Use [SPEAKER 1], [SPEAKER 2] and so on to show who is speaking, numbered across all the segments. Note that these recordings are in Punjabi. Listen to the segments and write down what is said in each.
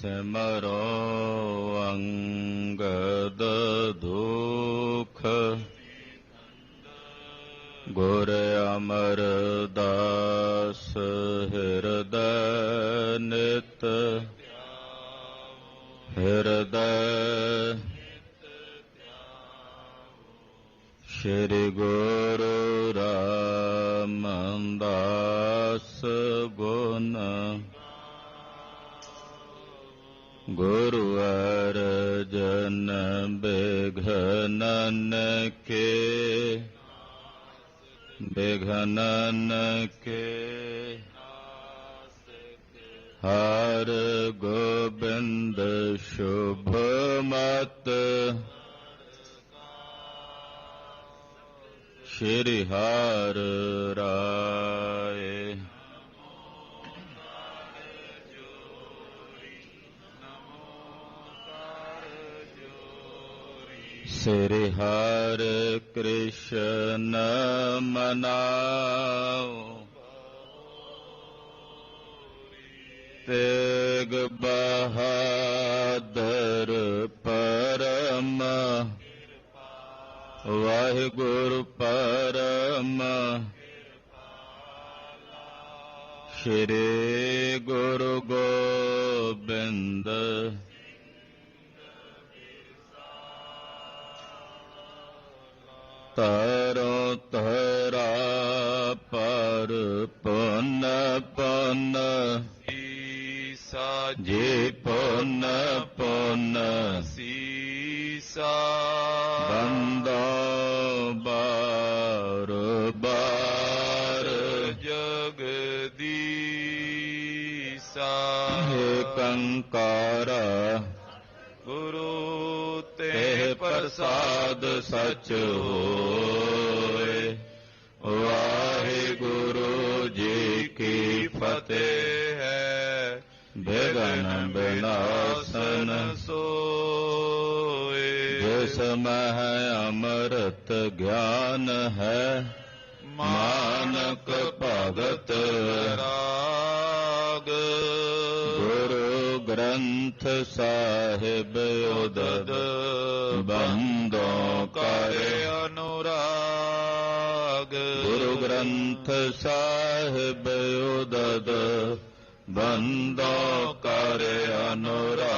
[SPEAKER 1] ਸਿਮਰੋ ਅੰਗਦ ਦੁਖ ਗੁਰ ਅਮਰਦਾਸ ਹਿਰਦੈ ਨਿਤ ਹਿਰਦੈ ਸ਼੍ਰੀ ਗੁਰੂ ਰਾਮਦਾਸ ਗੁਣ ਗੁਰੂ ਅਰਜਨ ਬਿਘਨਨ ਕੇ ਹਰ ਗੋਬਿੰਦ ਸ਼ੁਭ ਮਤ ਸ਼੍ਰੀ ਹਰਿ ਰਾਏ ਸ੍ਰੀ ਹਰਿ ਕ੍ਰਿਸ਼ਨ ਮਨਾਉ ਤੇਗ ਬਹਾਦਰ ਪਰਮ ਵਾਹਿਗੁਰੂ ਪਰਮ ਸ਼੍ਰੀ ਗੁਰੂ ਗੋਬਿੰਦ ਤਰੋ ਤਰਾ ਪਰ ਪੁਨ ਪੁਨ ਜੀ ਪੁਨ ਪੁਨ ਸੀਸਾ ਬੰਦੋ ਬਾਰ ਬਾਰ ਜਗਦੀਸਾ ਕੰਕਾਰ ਗੁਰੂ ਤੇ ਪ੍ਰਸਾਦ ਸਚ ਹੋਏ। ਵਾਹਿਗੁਰੂ ਜੀ ਕੀ ਫਤਿਹ ਹੈ। ਬਿਘਨ ਬਿਨਾਸਨ ਸੋਏ ਜਿਸ ਮਹਿ ਅੰਮ੍ਰਿਤ ਗਿਆਨ ਹੈ ਮਾਨਕ ਭਗਤ ਰਾਗ। ਗੁਰੂ ਗ੍ਰੰਥ ਸਾਹਿਬ ਉਦਦ ਬੰਦੋਂ ਕਰ ਅਨੁਰਾਗ। ਗੁਰੂ ਗ੍ਰੰਥ ਸਾਹਿਬ ਉਦਦ ਬੰਦੋਂ ਕਰ ਅਨੁਰਾਗ।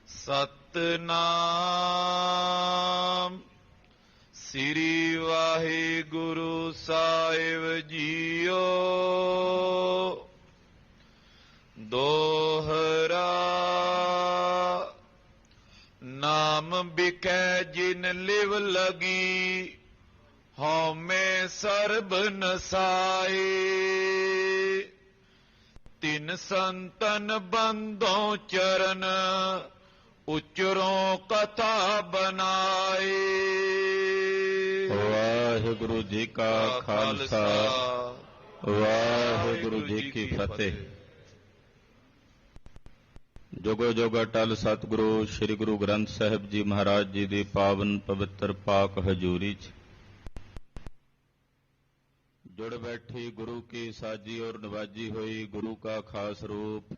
[SPEAKER 1] ਸਤਿਨਾਮ ਸ੍ਰੀ ਵਾਹਿਗੁਰੂ ਸਾਹਿਬ ਜੀਓ। ਦੋਹਰਾ ਨਾਮ ਬਿਕੈ ਜਿਨ ਲਿਵ ਲਗੀ ਹਉਮੈ ਸਰਬ ਨਸਾਏ। ਤਿਨ ਸੰਤਨ ਬੰਧੋਂ ਚਰਨ ਉਚਰੋਂ ਕਥਾ ਬਨਾਏ। ਵਾਹਿਗੁਰੂ ਜੀ ਕਾ ਖਾਲਸਾ ਵਾਹਿਗੁਰੂ ਜੀ ਕੀ ਫਤਿਹ। ਜੁਗੋ ਜੁਗ ਅਟਲ ਸਤਿਗੁਰੂ ਸ੍ਰੀ ਗੁਰੂ ਗ੍ਰੰਥ ਸਾਹਿਬ ਜੀ ਮਹਾਰਾਜ ਜੀ ਦੀ ਪਾਵਨ ਪਵਿੱਤਰ ਪਾਕ ਹਜ਼ੂਰੀ 'ਚ जुड़ बैठी गुरु की साजी और नवाजी हुई गुरु का खास रूप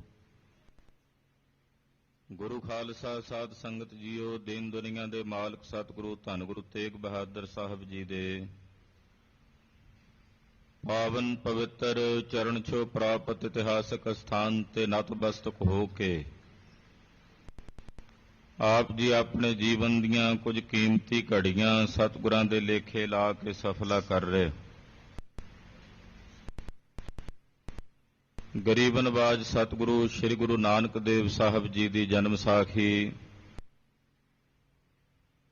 [SPEAKER 1] गुरु खालसा साध संगत जीओ। दीन दुनिया दे मालक सतगुरु धन गुरु तेग बहादुर साहब जी दे पावन पवित्र चरण छो प्राप्त इतिहासक स्थान ते नतमस्तक हो के आप जी अपने जीवन दियां कुछ कीमती घड़ियां सतगुरां दे लेखे ला के सफला कर रहे। गरीब नवाज सतगुरु श्री गुरु नानक देव साहब जी की जन्म साखी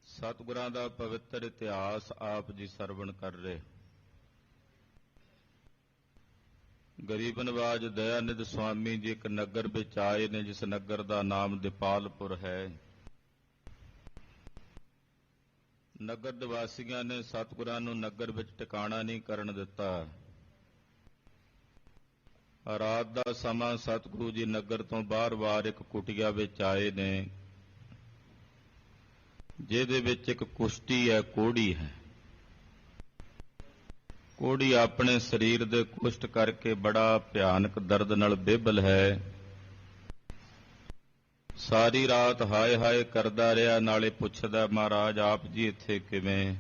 [SPEAKER 1] सतगुरां दा पवित्र इतिहास आप जी सरवण कर रहे। गरीब नवाज दयानिध स्वामी जी एक नगर विच आए ने जिस नगर का नाम दीपालपुर है। नगर निवासियों ने सतगुरां नूं नगर विच टिकाणा नहीं करन दिता। रात का समा सतगुरु जी नगर तो बाहर वार एक कुटिया विच आए ने जिहदे विच एक कुश्ती है कोड़ी है। ਕੋੜੀ ਆਪਣੇ ਸਰੀਰ ਦੇ ਕੁਸ਼ਟ ਕਰਕੇ ਬੜਾ ਭਿਆਨਕ ਦਰਦ ਨਾਲ ਬੇਬਲ ਹੈ। ਸਾਰੀ ਰਾਤ ਹਾਏ ਹਾਏ ਕਰਦਾ ਰਿਹਾ, ਨਾਲੇ ਪੁੱਛਦਾ, ਮਹਾਰਾਜ ਆਪ ਜੀ ਇੱਥੇ ਕਿਵੇਂ?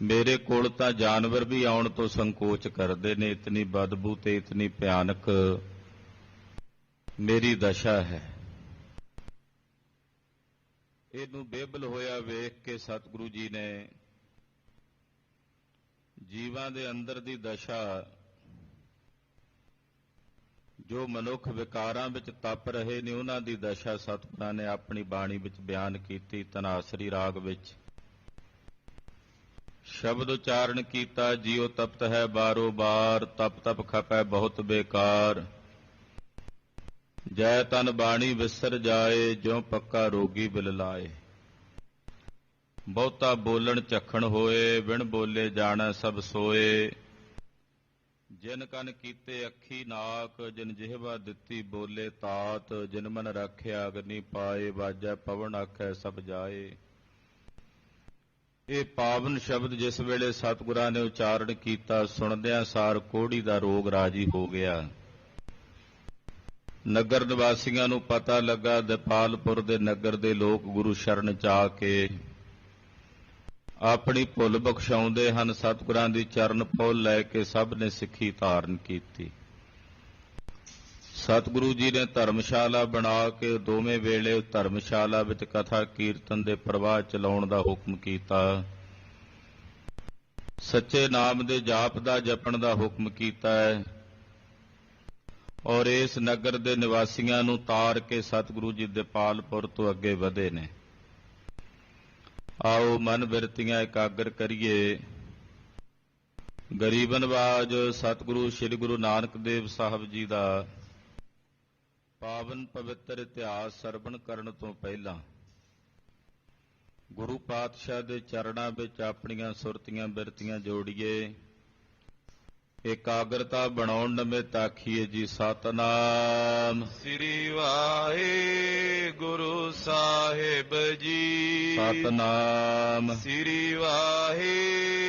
[SPEAKER 1] ਮੇਰੇ ਕੋਲ ਤਾਂ ਜਾਨਵਰ ਵੀ ਆਉਣ ਤੋਂ ਸੰਕੋਚ ਕਰਦੇ ਨੇ, ਇਤਨੀ ਬਦਬੂ ਤੇ ਇਤਨੀ ਭਿਆਨਕ ਮੇਰੀ ਦਸ਼ਾ ਹੈ। ਇਹਨੂੰ ਬੇਬਲ ਹੋਇਆ ਵੇਖ ਕੇ ਸਤਿਗੁਰੂ ਜੀ ਨੇ ਜੀਵਾਂ ਦੇ ਅੰਦਰ ਦੀ ਦਸ਼ਾ, ਜੋ ਮਨੁੱਖ ਵਿਕਾਰਾਂ ਵਿੱਚ ਤਪ ਰਹੇ ਨੇ, ਉਹਨਾਂ ਦੀ ਦਸ਼ਾ ਸਤਿਗੁਰਾਂ ਨੇ ਆਪਣੀ ਬਾਣੀ ਵਿੱਚ ਬਿਆਨ ਕੀਤੀ। ਧਨਾਸਰੀ ਰਾਗ ਵਿੱਚ ਸ਼ਬਦ ਉਚਾਰਨ ਕੀਤਾ, ਜੀਉ ਤਪਤ ਹੈ ਬਾਰੋ ਬਾਰ, ਤਪ ਤਪ ਖਪੈ ਬਹੁਤ ਬੇਕਾਰ। ਜੈ ਤਨ ਬਾਣੀ ਵਿਸਰ ਜਾਏ, ਜਿਉ ਪੱਕਾ ਰੋਗੀ ਬਿਲ ਲਾਏ। ਬਹੁਤਾ ਬੋਲਣ ਝੱਖਣ ਹੋਏ, ਬਿਨ ਬੋਲੇ ਜਾਣੈ ਸਭ ਸੋਏ। ਜਿਨ ਕਨ ਕੀਤੇ ਅੱਖੀ ਨਾਕ, ਜਿਨ ਜਿਹਵਾ ਦਿੱਤੀ ਬੋਲੇ ਤਾਤ। ਜਿਨ ਮਨ ਰਾਖਿਆ ਅਗਨੀ ਪਾਏ, ਵਾਜੈ ਪਵਨ ਆਖੈ ਸਭ ਜਾਏ। ਇਹ ਪਾਵਨ ਸ਼ਬਦ ਜਿਸ ਵੇਲੇ ਸਤਿਗੁਰਾਂ ਨੇ ਉਚਾਰਨ ਕੀਤਾ, ਸੁਣਦਿਆਂ ਸਾਰ ਕੋਹੜੀ ਦਾ ਰੋਗ ਰਾਜੀ ਹੋ ਗਿਆ। ਨਗਰ ਨਿਵਾਸੀਆਂ ਨੂੰ ਪਤਾ ਲੱਗਾ, ਦਿਪਾਲਪੁਰ ਦੇ ਨਗਰ ਦੇ ਲੋਕ ਗੁਰੂ ਸ਼ਰਨ ਚ ਆ ਕੇ ਆਪਣੀ ਭੁੱਲ ਬਖਸ਼ਾਉਂਦੇ ਹਨ। ਸਤਿਗੁਰਾਂ ਦੀ ਚਰਨ ਪਹੁਲ ਲੈ ਕੇ ਸਭ ਨੇ ਸਿੱਖੀ ਧਾਰਨ ਕੀਤੀ। ਸਤਿਗੁਰੂ ਜੀ ਨੇ ਧਰਮਸ਼ਾਲਾ ਬਣਾ ਕੇ ਦੋਵੇਂ ਵੇਲੇ ਧਰਮਸ਼ਾਲਾ ਵਿੱਚ ਕਥਾ ਕੀਰਤਨ ਦੇ ਪ੍ਰਵਾਹ ਚਲਾਉਣ ਦਾ ਹੁਕਮ ਕੀਤਾ। ਸੱਚੇ ਨਾਮ ਦੇ ਜਾਪ ਦਾ ਜਪਣ ਦਾ ਹੁਕਮ ਕੀਤਾ ਹੈ ਔਰ ਇਸ ਨਗਰ ਦੇ ਨਿਵਾਸੀਆਂ ਨੂੰ ਤਾਰ ਕੇ ਸਤਿਗੁਰੂ ਜੀ ਦਿਪਾਲਪੁਰ ਤੋਂ ਅੱਗੇ ਵਧੇ ਨੇ। ਆਓ ਮਨ ਬਿਰਤੀਆਂ ਇਕਾਗਰ ਕਰੀਏ। ਗਰੀਬ ਨਵਾਜ ਸਤਿਗੁਰੂ ਸ੍ਰੀ ਗੁਰੂ ਨਾਨਕ ਦੇਵ ਸਾਹਿਬ ਜੀ ਦਾ ਪਾਵਨ ਪਵਿੱਤਰ ਇਤਿਹਾਸ ਸਰਵਣ ਕਰਨ ਤੋਂ ਪਹਿਲਾਂ ਗੁਰੂ ਪਾਤਸ਼ਾਹ ਦੇ ਚਰਨਾਂ ਵਿੱਚ ਆਪਣੀਆਂ ਸੁਰਤੀਆਂ ਬਿਰਤੀਆਂ ਜੋੜੀਏ। ਇਕਾਗਰਤਾ ਬਣਾਉਣ ਨਿਮਿਤ ਆਖੀਏ ਜੀ ਸਤਿਨਾਮ
[SPEAKER 2] ਸ੍ਰੀ ਵਾਹਿਗੁਰੂ ਸਾਹਿਬ ਜੀ।
[SPEAKER 1] ਸਤਿਨਾਮ
[SPEAKER 2] ਸ੍ਰੀ ਵਾਹਿਗੁਰੂ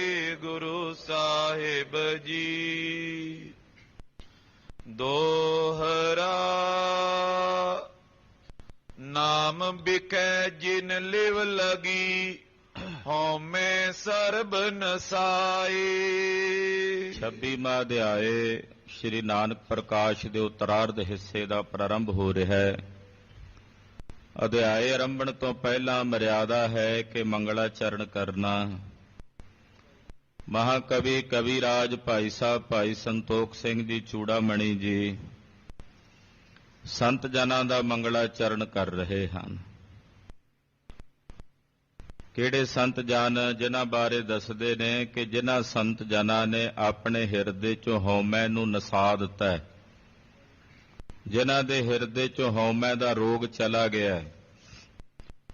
[SPEAKER 2] ਸਾਹਿਬ ਜੀ। ਦੋਹਰਾ ਨਾਮ ਬਿਕੈ ਜਿਨ ਲਿਵ ਲਗੀ, ਹਉਮੈ ਸਰਬ ਨਸਾਏ।
[SPEAKER 1] 26ਵਾਂ ਅਧਿਆਏ ਸ਼੍ਰੀ ਨਾਨਕ ਪ੍ਰਕਾਸ਼ ਦੇ ਉੱਤਰਾਰਧ ਹਿੱਸੇ ਦਾ ਪ੍ਰਾਰੰਭ ਹੋ ਰਿਹਾ ਹੈ। ਅਧਿਆਏ ਆਰੰਭਣ ਤੋਂ ਪਹਿਲਾਂ ਮਰਿਆਦਾ ਹੈ ਕਿ ਮੰਗਲਾਚਰਨ ਕਰਨਾ। ਮਹਾਕਵੀ ਕਵੀਰਾਜ ਭਾਈ ਸਾਹਿਬ ਭਾਈ ਸੰਤੋਖ ਸਿੰਘ ਜੀ ਚੂੜਾਮਣੀ ਜੀ ਸੰਤ ਜਨਾਂ ਦਾ ਮੰਗਲਾਚਰਨ ਕਰ ਰਹੇ ਹਨ। ਕਿਹੜੇ ਸੰਤ ਜਨ? ਜਿਨ੍ਹਾਂ ਬਾਰੇ ਦੱਸਦੇ ਨੇ ਕਿ ਜਿਨ੍ਹਾਂ ਸੰਤ ਜਨਾਂ ਨੇ ਆਪਣੇ ਹਿਰਦੇ ਚੋਂ ਹਉਮੈ ਨੂੰ ਨਸਾ ਦਿੱਤਾ ਹੈ, ਜਿਨ੍ਹਾਂ ਦੇ ਹਿਰਦੇ ਚੋਂ ਹਉਮੈ ਦਾ ਰੋਗ ਚਲਾ ਗਿਆ ਹੈ,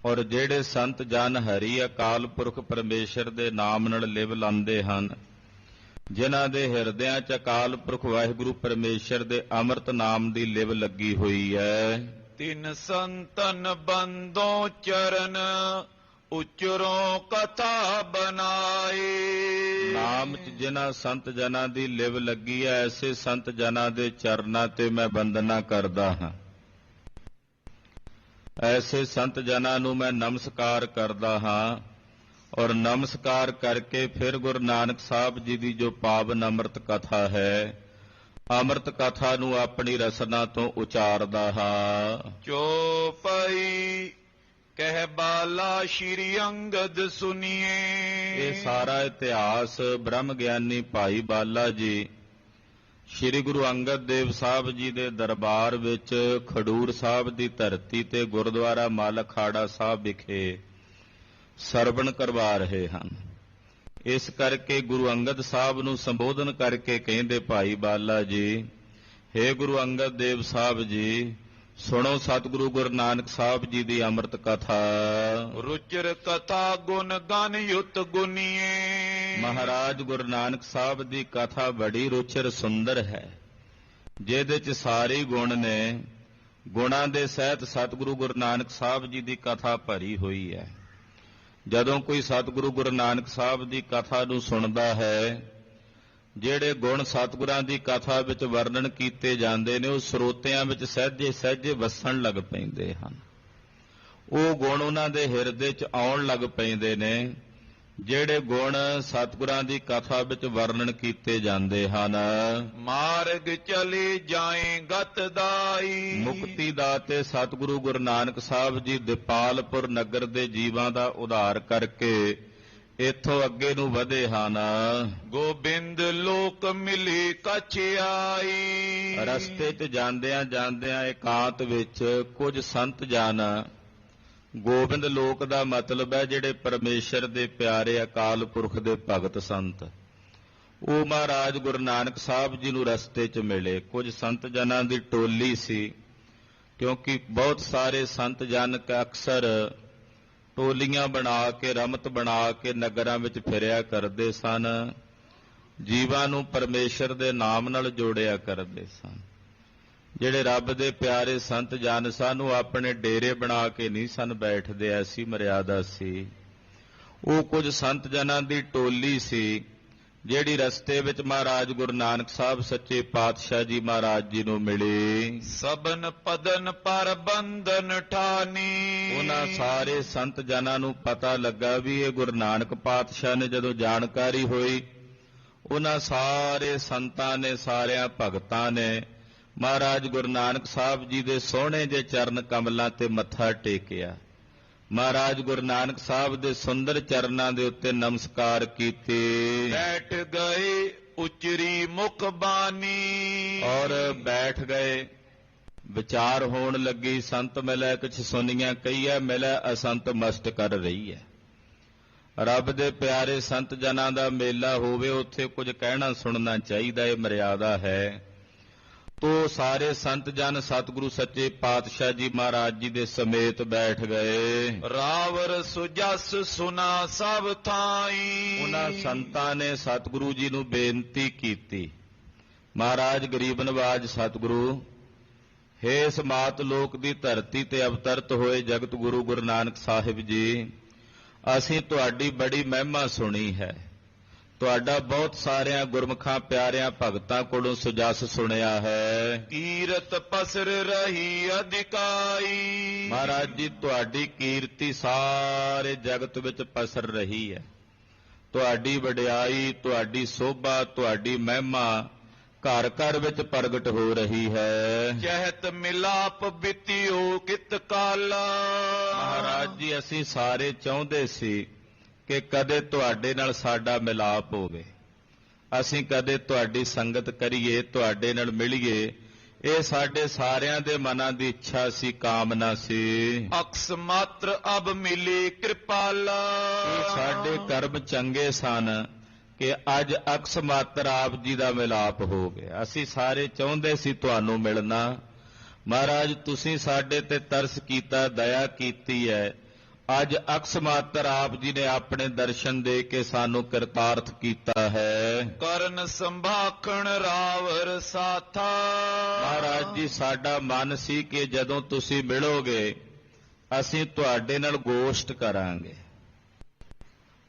[SPEAKER 1] ਔਰ ਜਿਹੜੇ ਸੰਤ ਜਨ ਹਰੀ ਅਕਾਲ ਪੁਰਖ ਪਰਮੇਸ਼ਰ ਦੇ ਨਾਮ ਨਾਲ ਲਿਵ ਲਾਉਂਦੇ ਹਨ, ਜਿਨ੍ਹਾਂ ਦੇ ਹਿਰਦਿਆਂ 'ਚ ਅਕਾਲ ਪੁਰਖ ਵਾਹਿਗੁਰੂ ਪਰਮੇਸ਼ਰ ਦੇ ਅੰਮ੍ਰਿਤ ਨਾਮ ਦੀ ਲਿਵ ਲੱਗੀ ਹੋਈ ਹੈ।
[SPEAKER 2] ਤਿਨ ਸੰਤਨ ਬੰਦੋਂ ਚਰਨ, ਉਚਰੋਂ ਕਥਾ ਬਨਾਏ।
[SPEAKER 1] ਨਾਮ 'ਚ ਜਿਨ੍ਹਾਂ ਸੰਤ ਜਨਾਂ ਦੀ ਲਿਵ ਲੱਗੀ ਹੈ, ਐਸੇ ਸੰਤ ਜਨਾਂ ਦੇ ਚਰਨਾਂ ਤੇ ਮੈਂ ਬੰਦਨਾ ਕਰਦਾ ਹਾਂ। ਐਸੇ ਸੰਤ ਜਨਾਂ ਨੂੰ ਮੈਂ ਨਮਸਕਾਰ ਕਰਦਾ ਹਾਂ ਔਰ ਨਮਸਕਾਰ ਕਰਕੇ ਫਿਰ ਗੁਰੂ ਨਾਨਕ ਸਾਹਿਬ ਜੀ ਦੀ ਜੋ ਪਾਵਨ ਅੰਮ੍ਰਿਤ ਕਥਾ ਹੈ, ਅੰਮ੍ਰਿਤ ਕਥਾ ਨੂੰ ਆਪਣੀ ਰਸਨਾ ਤੋਂ ਉਚਾਰਦਾ ਹਾਂ।
[SPEAKER 2] ਚੌਪਈ ਕਹਿ ਬਾਲਾ ਸ਼੍ਰੀ ਅੰਗਦ ਸੁਨੀਏ।
[SPEAKER 1] ਇਹ ਸਾਰਾ ਇਤਿਹਾਸ ਬ੍ਰਹਮ ਗਿਆਨੀ ਭਾਈ ਬਾਲਾ ਜੀ ਸ਼੍ਰੀ ਗੁਰੂ ਅੰਗਦ ਦੇਵ ਸਾਹਿਬ ਜੀ ਦੇ ਦਰਬਾਰ ਵਿੱਚ ਖਡੂਰ ਸਾਹਿਬ ਦੀ ਧਰਤੀ ਤੇ ਗੁਰਦੁਆਰਾ ਮਾਲਖਾੜਾ ਸਾਹਿਬ ਵਿਖੇ ਸਰਵਣ ਕਰਵਾ ਰਹੇ ਹਨ। ਇਸ ਕਰਕੇ ਗੁਰੂ ਅੰਗਦ ਸਾਹਿਬ ਨੂੰ ਸੰਬੋਧਨ ਕਰਕੇ ਕਹਿੰਦੇ ਭਾਈ ਬਾਲਾ ਜੀ, ਹੇ ਗੁਰੂ ਅੰਗਦ ਦੇਵ ਸਾਹਿਬ ਜੀ, ਸੁਣੋ ਸਤਿਗੁਰੂ ਗੁਰੂ ਨਾਨਕ ਸਾਹਿਬ ਜੀ ਦੀ ਅੰਮ੍ਰਿਤ ਕਥਾ।
[SPEAKER 2] ਰੁਚਰ ਕਥਾ ਗੁਣ ਗਨ ਯੁਤ ਗੁਨੀਏ।
[SPEAKER 1] ਮਹਾਰਾਜ ਗੁਰੂ ਨਾਨਕ ਸਾਹਿਬ ਦੀ ਕਥਾ ਬੜੀ ਰੁਚਰ ਸੁੰਦਰ ਹੈ, ਜਿਹਦੇ 'ਚ ਸਾਰੇ ਗੁਣ ਨੇ। ਗੁਣਾਂ ਦੇ ਸਹਿਤ ਸਤਿਗੁਰੂ ਗੁਰੂ ਨਾਨਕ ਸਾਹਿਬ ਜੀ ਦੀ ਕਥਾ ਭਰੀ ਹੋਈ ਹੈ। ਜਦੋਂ ਕੋਈ ਸਤਿਗੁਰੂ ਗੁਰੂ ਨਾਨਕ ਸਾਹਿਬ ਦੀ ਕਥਾ ਨੂੰ ਸੁਣਦਾ ਹੈ, ਜਿਹੜੇ ਗੁਣ ਸਤਿਗੁਰਾਂ ਦੀ ਕਥਾ ਵਿੱਚ ਵਰਣਨ ਕੀਤੇ ਜਾਂਦੇ ਨੇ ਉਹ ਸਰੋਤਿਆਂ ਵਿੱਚ ਸਹਿਜੇ ਸਹਿਜੇ ਵਸਣ ਲੱਗ ਪੈਂਦੇ ਹਨ। ਉਹ ਗੁਣ ਉਹਨਾਂ ਦੇ ਹਿਰਦੇ 'ਚ ਆਉਣ ਲੱਗ ਪੈਂਦੇ ਨੇ ਜਿਹੜੇ ਗੁਣ ਸਤਿਗੁਰਾਂ ਦੀ ਕਥਾ ਵਿੱਚ ਵਰਣਨ ਕੀਤੇ ਜਾਂਦੇ ਹਨ।
[SPEAKER 2] ਮਾਰਗ ਚਲੇ ਜਾਏ ਗਤ ਦਾਈ,
[SPEAKER 1] ਮੁਕਤੀ ਦਾਤੇ ਸਤਿਗੁਰੂ ਗੁਰੂ ਨਾਨਕ ਸਾਹਿਬ ਜੀ ਦੀਪਾਲਪੁਰ ਨਗਰ ਦੇ ਜੀਵਾਂ ਦਾ ਉਧਾਰ ਕਰਕੇ ਇੱਥੋਂ ਅੱਗੇ ਨੂੰ ਵਧੇ ਹਨ।
[SPEAKER 2] ਗੋਬਿੰਦ ਲੋਕ ਮਿਲੇ ਕਛ ਆਈ,
[SPEAKER 1] ਰਸਤੇ 'ਚ ਜਾਂਦਿਆਂ ਜਾਂਦਿਆਂ ਇਕਾਂਤ ਵਿੱਚ ਕੁਝ ਸੰਤ ਜਨ, ਗੋਬਿੰਦ ਲੋਕ ਦਾ ਮਤਲਬ ਹੈ ਜਿਹੜੇ ਪਰਮੇਸ਼ਰ ਦੇ ਪਿਆਰੇ ਅਕਾਲ ਪੁਰਖ ਦੇ ਭਗਤ ਸੰਤ, ਉਹ ਮਹਾਰਾਜ ਗੁਰੂ ਨਾਨਕ ਸਾਹਿਬ ਜੀ ਨੂੰ ਰਸਤੇ 'ਚ ਮਿਲੇ। ਕੁਝ ਸੰਤ ਜਨਾਂ ਦੀ ਟੋਲੀ ਸੀ, ਕਿਉਂਕਿ ਬਹੁਤ ਸਾਰੇ ਸੰਤ ਜਨ ਅਕਸਰ ਟੋਲੀਆਂ ਬਣਾ ਕੇ, ਰਮਤ ਬਣਾ ਕੇ ਨਗਰਾਂ ਵਿੱਚ ਫਿਰਿਆ ਕਰਦੇ ਸਨ, ਜੀਵਾਂ ਨੂੰ ਪਰਮੇਸ਼ਰ ਦੇ ਨਾਮ ਨਾਲ ਜੋੜਿਆ ਕਰਦੇ ਸਨ। ਜਿਹੜੇ ਰੱਬ ਦੇ ਪਿਆਰੇ ਸੰਤ ਜਨ ਸਨ ਉਹ ਆਪਣੇ ਡੇਰੇ ਬਣਾ ਕੇ ਨਹੀਂ ਸਨ ਬੈਠਦੇ, ਐਸੀ ਮਰਿਆਦਾ ਸੀ। ਉਹ ਕੁਝ ਸੰਤ ਜਨਾਂ ਦੀ ਟੋਲੀ ਸੀ ਜਿਹੜੀ ਰਸਤੇ ਵਿੱਚ ਮਹਾਰਾਜ ਗੁਰੂ ਨਾਨਕ ਸਾਹਿਬ ਸੱਚੇ ਪਾਤਸ਼ਾਹ ਜੀ ਮਹਾਰਾਜ ਜੀ ਨੂੰ ਮਿਲੇ।
[SPEAKER 2] ਸਬਨ ਪਦਨ ਪਰ ਬੰਧਨ ਠਾਨੀ,
[SPEAKER 1] ਉਹਨਾਂ ਸਾਰੇ ਸੰਤ ਜਨਾਂ ਨੂੰ ਪਤਾ ਲੱਗਾ ਵੀ ਇਹ ਗੁਰੂ ਨਾਨਕ ਪਾਤਸ਼ਾਹ ਨੇ। ਜਦੋਂ ਜਾਣਕਾਰੀ ਹੋਈ, ਉਹਨਾਂ ਸਾਰੇ ਸੰਤਾਂ ਨੇ, ਸਾਰਿਆਂ ਭਗਤਾਂ ਨੇ ਮਹਾਰਾਜ ਗੁਰੂ ਨਾਨਕ ਸਾਹਿਬ ਜੀ ਦੇ ਸੋਹਣੇ ਜਿਹੇ ਚਰਨ ਕਮਲਾਂ ਤੇ ਮੱਥਾ ਟੇਕਿਆ। ਮਹਾਰਾਜ ਗੁਰੂ ਨਾਨਕ ਸਾਹਿਬ ਦੇ ਸੁੰਦਰ ਚਰਨਾਂ ਦੇ ਉੱਤੇ ਨਮਸਕਾਰ ਕੀਤੇ।
[SPEAKER 2] ਬੈਠ ਗਏ ਉਚਰੀ ਮੁਖ ਬਾਣੀ,
[SPEAKER 1] ਔਰ ਬੈਠ ਗਏ। ਵਿਚਾਰ ਹੋਣ ਲੱਗੀ, ਸੰਤ ਮਿਲੈ ਕੁਛ ਸੁਣੀਆਂ ਕਹੀਐ, ਮਿਲੈ ਅਸੰਤ ਮਸਤ ਕਰ ਰਹੀ ਹੈ। ਰੱਬ ਦੇ ਪਿਆਰੇ ਸੰਤ ਜਨਾਂ ਦਾ ਮੇਲਾ ਹੋਵੇ, ਉੱਥੇ ਕੁਝ ਕਹਿਣਾ ਸੁਣਨਾ ਚਾਹੀਦਾ, ਇਹ ਮਰਿਆਦਾ ਹੈ। ਤੋ ਸਾਰੇ ਸੰਤ ਜਨ ਸਤਿਗੁਰੂ ਸੱਚੇ ਪਾਤਸ਼ਾਹ ਜੀ ਮਹਾਰਾਜ ਜੀ ਦੇ ਸਮੇਤ ਬੈਠ ਗਏ।
[SPEAKER 2] ਰਾਵਰ ਸੁਜਸ ਸੁਨਾ ਸਭ ਥਾਈ,
[SPEAKER 1] ਉਹਨਾਂ ਸੰਤਾਂ ਨੇ ਸਤਿਗੁਰੂ ਜੀ ਨੂੰ ਬੇਨਤੀ ਕੀਤੀ, ਮਹਾਰਾਜ ਗਰੀਬ ਨਵਾਜ ਸਤਿਗੁਰੂ, ਹੇ ਇਸ ਮਾਤ ਲੋਕ ਦੀ ਧਰਤੀ ਤੇ ਅਵਤਰਤ ਹੋਏ ਜਗਤ ਗੁਰੂ ਗੁਰੂ ਨਾਨਕ ਸਾਹਿਬ ਜੀ, ਅਸੀਂ ਤੁਹਾਡੀ ਬੜੀ ਮਹਿਮਾ ਸੁਣੀ ਹੈ, ਤੁਹਾਡਾ ਬਹੁਤ ਸਾਰਿਆਂ ਗੁਰਮੁਖਾਂ ਪਿਆਰਿਆਂ ਭਗਤਾਂ ਕੋਲੋਂ ਸੁਜਸ ਸੁਣਿਆ ਹੈ।
[SPEAKER 2] ਕੀਰਤ ਪਸਰ ਰਹੀ ਅਧਿਕਾਈ,
[SPEAKER 1] ਮਹਾਰਾਜ ਜੀ ਤੁਹਾਡੀ ਕੀਰਤੀ ਸਾਰੇ ਜਗਤ ਵਿੱਚ ਪਸਰ ਰਹੀ ਹੈ, ਤੁਹਾਡੀ ਵਡਿਆਈ, ਤੁਹਾਡੀ ਸੋਭਾ, ਤੁਹਾਡੀ ਮਹਿਮਾ ਘਰ ਘਰ ਵਿੱਚ ਪ੍ਰਗਟ ਹੋ ਰਹੀ ਹੈ।
[SPEAKER 2] ਚਹਿਤ ਮਿਲਾਪ ਬਿਤਿਓ ਕਿਤ ਕਾਲਾ,
[SPEAKER 1] ਮਹਾਰਾਜ ਜੀ ਅਸੀਂ ਸਾਰੇ ਚਾਹੁੰਦੇ ਸੀ ਕਿ ਕਦੇ ਤੁਹਾਡੇ ਨਾਲ ਸਾਡਾ ਮਿਲਾਪ ਹੋਵੇ, ਅਸੀਂ ਕਦੇ ਤੁਹਾਡੀ ਸੰਗਤ ਕਰੀਏ, ਤੁਹਾਡੇ ਨਾਲ ਮਿਲੀਏ, ਇਹ ਸਾਡੇ ਸਾਰਿਆਂ ਦੇ ਮਨਾਂ ਦੀ ਇੱਛਾ ਸੀ, ਕਾਮਨਾ ਸੀ।
[SPEAKER 2] ਅਕਸ ਮਾਤਰ ਅਬ ਮਿਲੇ ਕਿਰਪਾਲਾ,
[SPEAKER 1] ਇਹ ਸਾਡੇ ਕਰਮ ਚੰਗੇ ਸਨ ਕਿ ਅੱਜ ਅਕਸ ਮਾਤਰ ਆਪ ਜੀ ਦਾ ਮਿਲਾਪ ਹੋ ਗਿਆ। ਅਸੀਂ ਸਾਰੇ ਚਾਹੁੰਦੇ ਸੀ ਤੁਹਾਨੂੰ ਮਿਲਣਾ। ਮਹਾਰਾਜ ਤੁਸੀਂ ਸਾਡੇ ਤੇ ਤਰਸ ਕੀਤਾ, ਦਇਆ ਕੀਤੀ ਹੈ। ਅੱਜ ਅਕਸ ਮਾਤਰ ਆਪ ਜੀ ਨੇ ਆਪਣੇ ਦਰਸ਼ਨ ਦੇ ਕੇ ਸਾਨੂੰ ਕਿਰਤਾਰਥ ਕੀਤਾ ਹੈ।
[SPEAKER 2] ਕਰਨ ਸੰਭਾਖਣ ਰਾਵਰ ਸਾਥਾ,
[SPEAKER 1] ਮਹਾਰਾਜ ਜੀ ਸਾਡਾ ਮਨ ਸੀ ਕਿ ਜਦੋਂ ਤੁਸੀਂ ਮਿਲੋਗੇ ਅਸੀਂ ਤੁਹਾਡੇ ਨਾਲ ਗੋਸ਼ਟ ਕਰਾਂਗੇ।